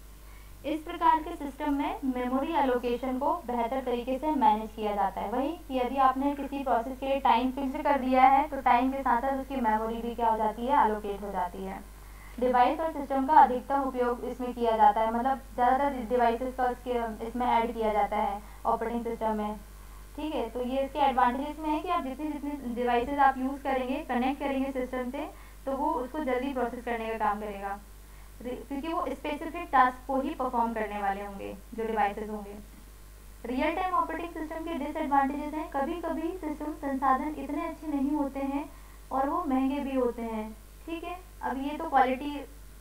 Speaker 1: इस प्रकार के सिस्टम में मेमोरी एलोकेशन को बेहतर तरीके से मैनेज किया जाता है। वही कि यदि आपने किसी प्रोसेस के लिए टाइम फिक्स कर दिया है, तो टाइम के साथ साथ उसकी मेमोरी भी क्या हो जाती है, एलोकेट हो जाती है। डिवाइस और सिस्टम का अधिकतम उपयोग इसमें किया जाता है, मतलब ज़्यादातर डिवाइसेस का इसमें ऐड किया जाता है ऑपरेटिंग सिस्टम में, ठीक है। तो ये इसके एडवांटेजेस में है कि आप जितनी डिवाइसेस आप यूज़ करेंगे, कनेक्ट करेंगे सिस्टम से, तो वो उसको जल्दी प्रोसेस करने का काम करेगा, क्योंकि वो स्पेसिफिक टास्क को ही परफॉर्म करने वाले होंगे जो डिवाइसेस होंगे। रियल टाइम ऑपरेटिंग सिस्टम के डिसएडवांटेजेस हैं, कभी कभी सिस्टम संसाधन इतने अच्छे नहीं होते हैं और वो महंगे भी होते हैं, ठीक है। अब ये तो क्वालिटी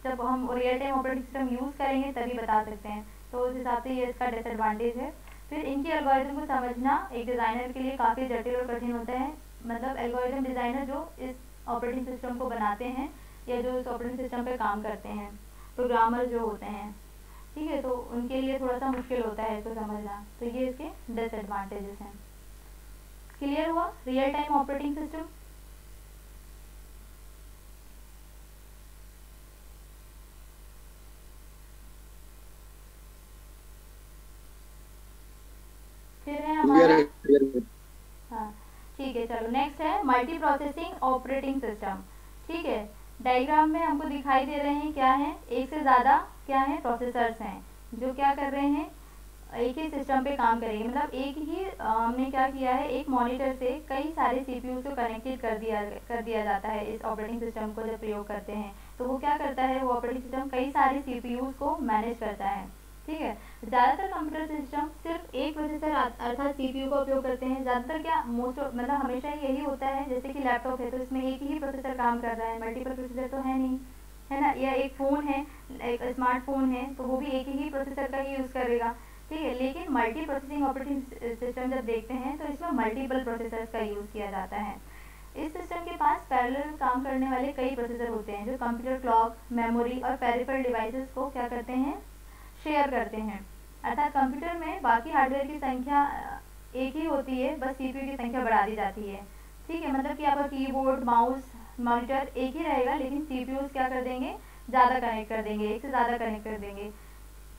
Speaker 1: जब हम real time operating system use करेंगे तभी बता सकते हैं, तो उस हिसाब से ये इसका डिसएडवांटेज है। फिर इनकी एल्गोरिथम को समझना एक डिज़ाइनर के लिए काफ़ी जटिल और कठिन होता है, मतलब एल्गोरिथम डिज़ाइनर जो इस ऑपरेटिंग सिस्टम को बनाते हैं या जो इस ऑपरेटिंग सिस्टम पे काम करते हैं, प्रोग्रामर जो होते हैं, ठीक है, तो उनके लिए थोड़ा सा मुश्किल होता है इसको समझना। तो ये इसके डिसएडवांटेजेस हैं। क्लियर हुआ रियल टाइम ऑपरेटिंग सिस्टम? फिर है हमारा, हाँ ठीक है, चलो नेक्स्ट है मल्टी प्रोसेसिंग ऑपरेटिंग सिस्टम, ठीक है। डायग्राम में हमको दिखाई दे रहे हैं क्या है, एक से ज़्यादा क्या है प्रोसेसर्स हैं जो क्या कर रहे हैं, एक ही सिस्टम पे काम करेंगे, मतलब एक ही हमने क्या किया है, एक मॉनिटर से कई सारे सीपीयू को कनेक्टेड कर दिया जाता है। इस ऑपरेटिंग सिस्टम को जब प्रयोग करते हैं तो वो क्या करता है, वो ऑपरेटिंग सिस्टम कई सारे सीपीयू को मैनेज करता है, ठीक है। ज़्यादातर कंप्यूटर सिस्टम सिर्फ एक प्रोसेसर अर्थात सीपीयू का उपयोग करते हैं। ज़्यादातर क्या मोस्ट मतलब हमेशा यही होता है, जैसे कि लैपटॉप है तो इसमें एक ही प्रोसेसर काम कर रहा है, मल्टीपल प्रोसेसर तो है नहीं, है ना। या एक फ़ोन है, एक स्मार्टफोन है तो वो भी एक ही प्रोसेसर का ही यूज़ करेगा, ठीक है। लेकिन मल्टी प्रोसेसिंग ऑपरेटिंग सिस्टम जब देखते हैं तो इसमें मल्टीपल प्रोसेसर्स का यूज़ किया जाता है। इस सिस्टम के पास पैरेलल काम करने वाले कई प्रोसेसर होते हैं जो कंप्यूटर क्लॉक, मेमोरी और पेरिफेरल डिवाइसेस को क्या करते हैं, शेयर करते हैं। अर्थात कंप्यूटर में बाकी हार्डवेयर की संख्या एक ही होती है, बस सीपीयू की संख्या बढ़ा दी जाती है, ठीक है। मतलब कि आपका कीबोर्ड, माउस, मॉनिटर एक ही रहेगा, लेकिन सीपीयूज क्या कर देंगे, ज़्यादा कनेक्ट कर देंगे, एक से ज़्यादा कनेक्ट कर देंगे।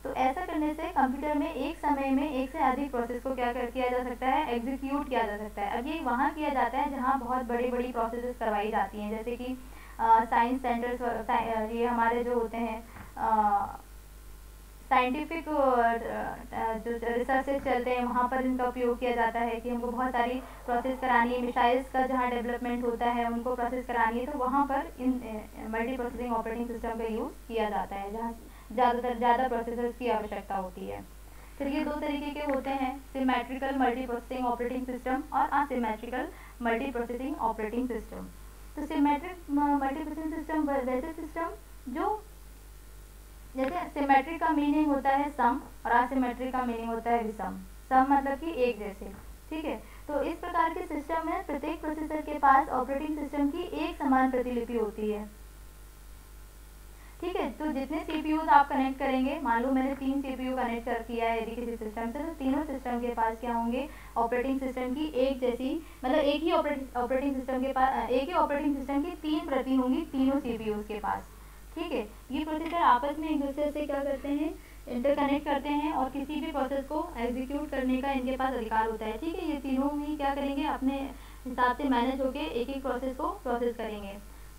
Speaker 1: तो ऐसा करने से कंप्यूटर में एक समय में एक से अधिक प्रोसेस को किया जा सकता है, एग्जीक्यूट किया जा सकता है। अब ये वहाँ किया जाता है जहाँ बहुत बड़ी बड़ी प्रोसेसेस करवाई जाती हैं, जैसे कि साइंस सेंटर्स, ये हमारे जो होते हैं साइंटिफिक जो रिसर्चेस चलते हैं वहाँ पर इनका उपयोग किया जाता है कि हमको बहुत सारी प्रोसेस करानी है। मिसाइल्स का जहाँ डेवलपमेंट होता है उनको प्रोसेस करानी है, तो वहाँ पर इन मल्टी प्रोसेसिंग ऑपरेटिंग सिस्टम का यूज़ किया जाता है जहाँ ज़्यादा प्रोसेसर्स की आवश्यकता होती है। फिर ये दो तरीके के होते हैं, symmetrical multiprocessing operating system और asymmetrical multiprocessing operating system. तो सिमेट्रिक मल्टी प्रोसेसिंग सिस्टम वैसे सिस्टम जो, जैसे सिमेट्रिक का मीनिंग होता है सम और असिमेट्रिक का मीनिंग होता है विषम। सम मतलब कि एक जैसे, ठीक है। तो इस प्रकार के सिस्टम में प्रत्येक प्रोसेसर के पास ऑपरेटिंग सिस्टम की एक समान प्रतिलिपि होती है, ठीक है। तो जितने सीपीयूज आप कनेक्ट करेंगे, मान लो मैंने 3 सीपीयू कनेक्ट कर किया है यदि किसी सिस्टम से, तो तीनों सिस्टम के पास क्या होंगे, ऑपरेटिंग सिस्टम की एक जैसी, मतलब एक ही ऑपरेटिंग सिस्टम के पास एक ही ऑपरेटिंग सिस्टम की 3 प्रति होंगी तीनों सीपीयूज के पास, ठीक है। ये प्रोसेसर आपस में एक दूसरे से क्या करते हैं, इंटरकनेक्ट करते हैं और किसी भी प्रोसेस को एग्जीक्यूट करने का इनके पास अधिकार होता है, ठीक है। ये तीनों ही क्या करेंगे, अपने हिसाब से मैनेज होकर एक एक प्रोसेस को प्रोसेस करेंगे।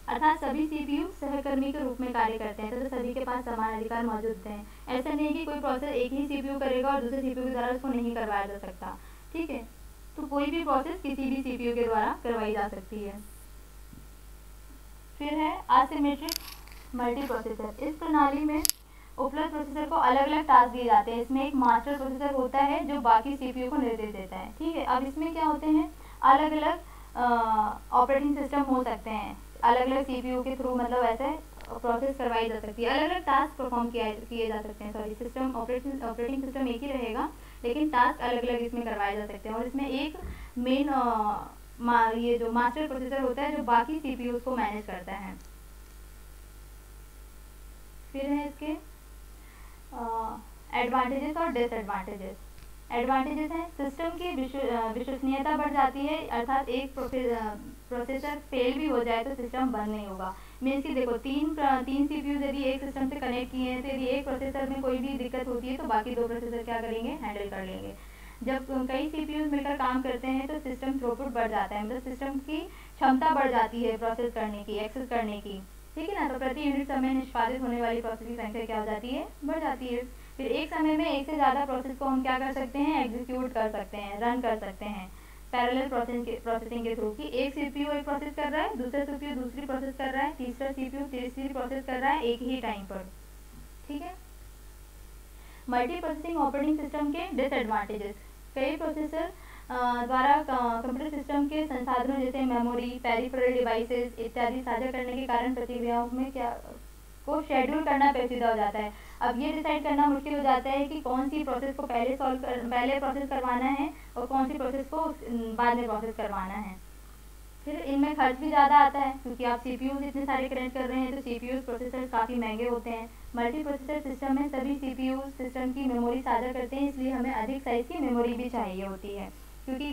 Speaker 1: अर्थात सभी सीपीयू सहकर्मी के रूप में कार्य करते हैं, तो सभी के पास समान अधिकार मौजूद हैं। ऐसा नहीं है कि कोई प्रोसेस एक ही सीपीयू करेगा और दूसरे सीपीयू के द्वारा उसको नहीं करवाया जा सकता, ठीक है। तो कोई भी प्रोसेस किसी भी सीपीयू के द्वारा करवाई जा सकती है। फिर है असिमेट्रिक मल्टी प्रोसेसर। इस प्रणाली में उपलब्ध प्रोसेसर को अलग अलग टास्क दिए जाते हैं। इसमें एक मास्टर प्रोसेसर होता है जो बाकी सीपीयू को निर्देश देता है, ठीक है। अब इसमें क्या होते हैं, अलग अलग ऑपरेटिंग सिस्टम हो सकते हैं, अलग अलग सीपीयू के थ्रू, मतलब ऐसे प्रोसेस करवाई जा सकती है, अलग अलग टास्क परफॉर्म किए जा सकते हैं। सॉरी, सिस्टम ऑपरेटिंग सिस्टम एक ही रहेगा लेकिन टास्क अलग अलग इसमें करवाए जा सकते हैं। और इसमें एक मेन ये जो मास्टर प्रोसेसर होता है जो बाकी सीपीयूज को मैनेज करता है। फिर है इसके एडवांटेजेस और डिसएडवांटेजेस। एडवांटेजेस हैं, सिस्टम की विश्वसनीयता बढ़ जाती है, अर्थात एक प्रोसेसर फेल भी हो जाए तो सिस्टम बंद नहीं होगा। मीन्स कि देखो तीन सीपीयू यदि एक सिस्टम से कनेक्ट किए हैं, तो यदि एक प्रोसेसर में कोई भी दिक्कत होती है तो बाकी 2 प्रोसेसर क्या करेंगे, हैंडल कर लेंगे। जब कई सीपीयूज मिलकर काम करते हैं तो सिस्टम थ्रूपुट बढ़ जाता है, मतलब सिस्टम की क्षमता बढ़ जाती है प्रोसेस करने की, एक्सेस करने की, ठीक है ना। तो प्रति यूनिट समय निष्पादित होने वाली प्रोसेस की संख्या क्या हो जाती है, बढ़ जाती है। फिर एक समय में एक से ज़्यादा प्रोसेस को हम क्या कर सकते हैं, एग्जीक्यूट कर सकते हैं, रन कर सकते हैं पैरेलल प्रोसेसिंग के थ्रू, कि एक सीपीयू एक प्रोसेस कर रहा है, दूसरा सीपीयू दूसरी प्रोसेस कर रहा है, तीसरा सीपीयू तीसरी प्रोसेस कर रहा है एक ही टाइम पर, ठीक है। मल्टी प्रोसेसिंग ऑपरेटिंग सिस्टम के डिसएडवांटेजेस, कई प्रोसेसर द्वारा कंप्यूटर सिस्टम के संसाधनों जैसे मेमोरी, पेरिफेरल डिवाइसेस इत्यादि साझा करने के कारण प्रतिक्रियाओं में क्या को शेड्यूल करना पेचीदा हो जाता है। अब ये डिसाइड करना मुश्किल हो जाता है कि कौन सी प्रोसेस को पहले प्रोसेस करवाना है और कौन सी प्रोसेस को बाद में प्रोसेस करवाना है। फिर इनमें खर्च भी ज़्यादा आता है क्योंकि आप सीपीयूज इतने सारे कनेक्ट कर रहे हैं, तो सीपीयूज प्रोसेसर काफ़ी महंगे होते हैं। मल्टी प्रोसेसर सिस्टम में सभी सीपीयू सिस्टम की मेमोरी साझा करते हैं, इसलिए हमें अधिक साइज की मेमोरी भी चाहिए होती है, क्योंकि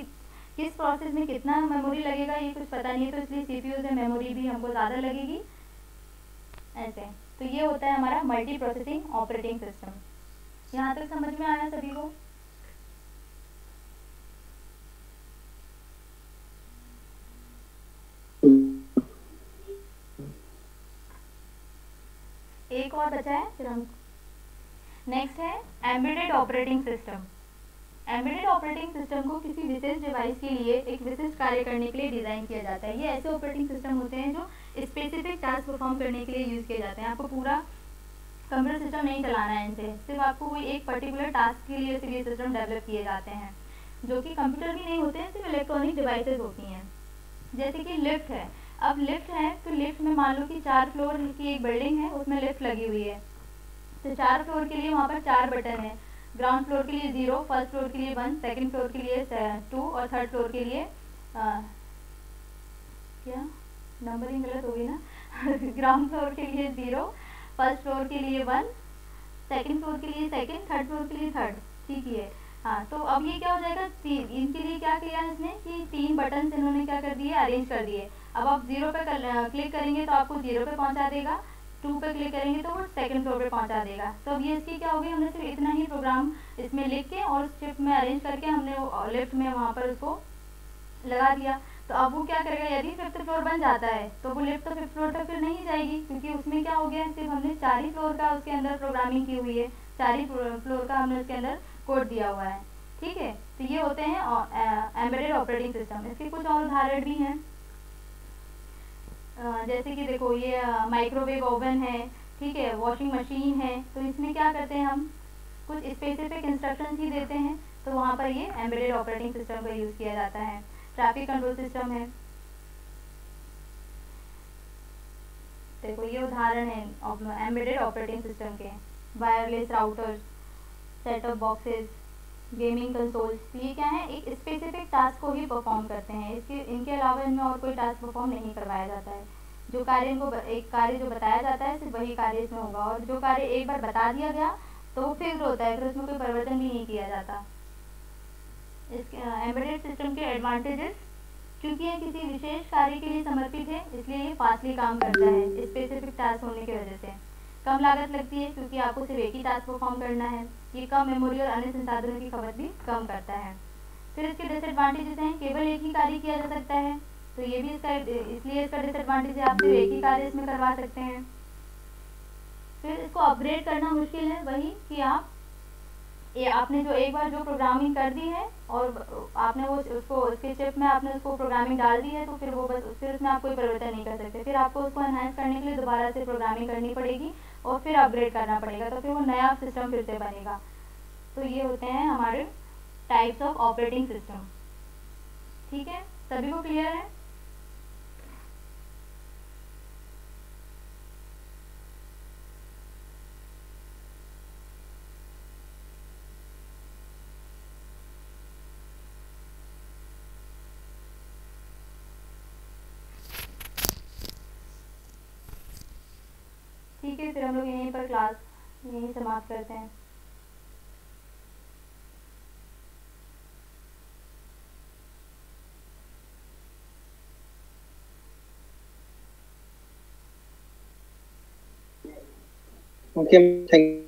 Speaker 1: किस प्रोसेस में कितना मेमोरी लगेगा ये कुछ पता नहीं है, तो इसलिए सीपीयू में मेमोरी भी हमको ज़्यादा लगेगी ऐसे। तो ये होता है हमारा मल्टी प्रोसेसिंग ऑपरेटिंग सिस्टम। यहाँ तक समझ में आया सभी को? एक और बचा है, फिर हम नेक्स्ट है embedded operating system. Embedded operating system को किसी विशेष डिवाइस के लिए एक विशिष्ट कार्य करने के लिए डिज़ाइन किया जाता है। ये ऐसे ऑपरेटिंग सिस्टम होते हैं जो स्पेसिफिक टास्क परफॉर्म करने के लिए यूज़ किए जाते हैं। आपको पूरा कंप्यूटर सिस्टम नहीं चलाना है इनसे, सिर्फ आपको कोई एक पर्टिकुलर टास्क के लिए सिर्फ ये सिस्टम डेवलप किए जाते हैं, जो कि कंप्यूटर भी नहीं होते हैं, सिर्फ इलेक्ट्रॉनिक डिवाइसेस होती हैं। जैसे कि लिफ्ट है, अब लिफ्ट है तो लिफ्ट में मान लो कि 4 फ्लोर की एक बिल्डिंग है, उसमें लिफ्ट लगी हुई है, तो 4 फ्लोर के लिए वहाँ पर 4 बटन है। ग्राउंड फ्लोर के लिए 0, फर्स्ट फ्लोर के लिए 1, सेकंड फ्लोर के लिए 2 और थर्ड फ्लोर के लिए क्या नंबरिंग गलत हो गई ना ग्राउंड फ्लोर के लिए 0, फर्स्ट फ्लोर के लिए 1, सेकंड फ्लोर के लिए सेकंड, थर्ड फ्लोर के लिए थर्ड। ठीक है, हाँ। तो अब ये क्या हो जाएगा, इनके लिए क्या किया इसने कि 3 बटन इन्होंने क्या कर दिए, अरेंज कर दिए। अब आप 0 पे क्लिक करेंगे तो आपको 0 पे पहुंचा देगा, 2 पे क्लिक करेंगे तो वो सेकंड फ्लोर पे पहुंचा देगा। तो अब ये इसकी क्या होगी, हमने सिर्फ इतना ही प्रोग्राम इसमें लिख के और शिफ्ट में अरेंज करके हमने लिफ्ट में वहाँ पर उसको लगा दिया। तो अब वो क्या करेगा, यदि 5th फ्लोर बन जाता है तो वो लिफ्ट तो 5th फ्लोर तक फिर नहीं जाएगी, क्योंकि उसमें क्या हो गया, सिर्फ हमने 4 ही फ्लोर का उसके अंदर प्रोग्रामिंग की हुई है, 4 ही फ्लोर का हमने उसके अंदर कोड दिया हुआ है। ठीक है, तो ये होते हैं एम्बेडेड ऑपरेटिंग सिस्टम। इसके कुछ और उदाहरण भी हैं, जैसे कि देखो ये माइक्रोवेव ओवन है, ठीक है, वॉशिंग मशीन है। तो इसमें क्या करते हैं, हम कुछ स्पेसिफिक इंस्ट्रक्शंस ही देते हैं, तो वहाँ पर ये एम्बेडेड ऑपरेटिंग सिस्टम का यूज़ किया जाता है। ट्रैफिक कंट्रोल सिस्टम है, देखो ये उदाहरण है एम्बेडेड ऑपरेटिंग सिस्टम के। Wireless routers, set of boxes, gaming consoles, तो ये क्या है, एक स्पेसिफिक टास्क को ही परफॉर्म करते हैं, इनके अलावा इनमें और कोई टास्क परफॉर्म नहीं करवाया जाता है। जो कार्य इनको एक कार्य जो बताया जाता है सिर्फ वही कार्य इसमें होगा, और जो कार्य एक बार बता दिया गया तो वो फिक्स होता है, फिर उसमें कोई परिवर्तन भी नहीं किया जाता। इसके एम्बेडेड सिस्टम के एडवांटेजेस, क्योंकि ये किसी विशेष कार्य के लिए समर्पित है इसलिए ये फास्टली काम करता है, स्पेसिफिक टास्क होने की वजह से। कम लागत लगती है क्योंकि आपको सिर्फ एक ही टास्क परफॉर्म करना है। ये कम मेमोरी और अन्य संसाधनों की खपत भी कम करता है। फिर इसके डिसएडवांटेजेस हैं, केवल एक ही कार्य किया जा सकता है, तो ये भी इसका इसलिए इसका डिसएडवांटेज है, आप सिर्फ एक ही कार्य इसमें करवा सकते हैं। फिर इसको अपग्रेड करना मुश्किल है, वही कि आपने जो एक बार जो प्रोग्रामिंग कर दी है और आपने वो उसको उसके चिप में आपने उसको प्रोग्रामिंग डाल दी है, तो फिर वो बस फिर उसमें आप कोई परिवर्तन नहीं कर सकते, फिर आपको उसको एनहांस करने के लिए दोबारा से प्रोग्रामिंग करनी पड़ेगी और फिर अपग्रेड करना पड़ेगा, तो फिर वो नया सिस्टम फिर से बनेगा। तो ये होते हैं हमारे टाइप्स ऑफ ऑपरेटिंग सिस्टम। ठीक है, सभी को क्लियर है? ठीक है, फिर हम लोग यहीं पर क्लास यहीं समाप्त करते हैं।
Speaker 5: Okay, thank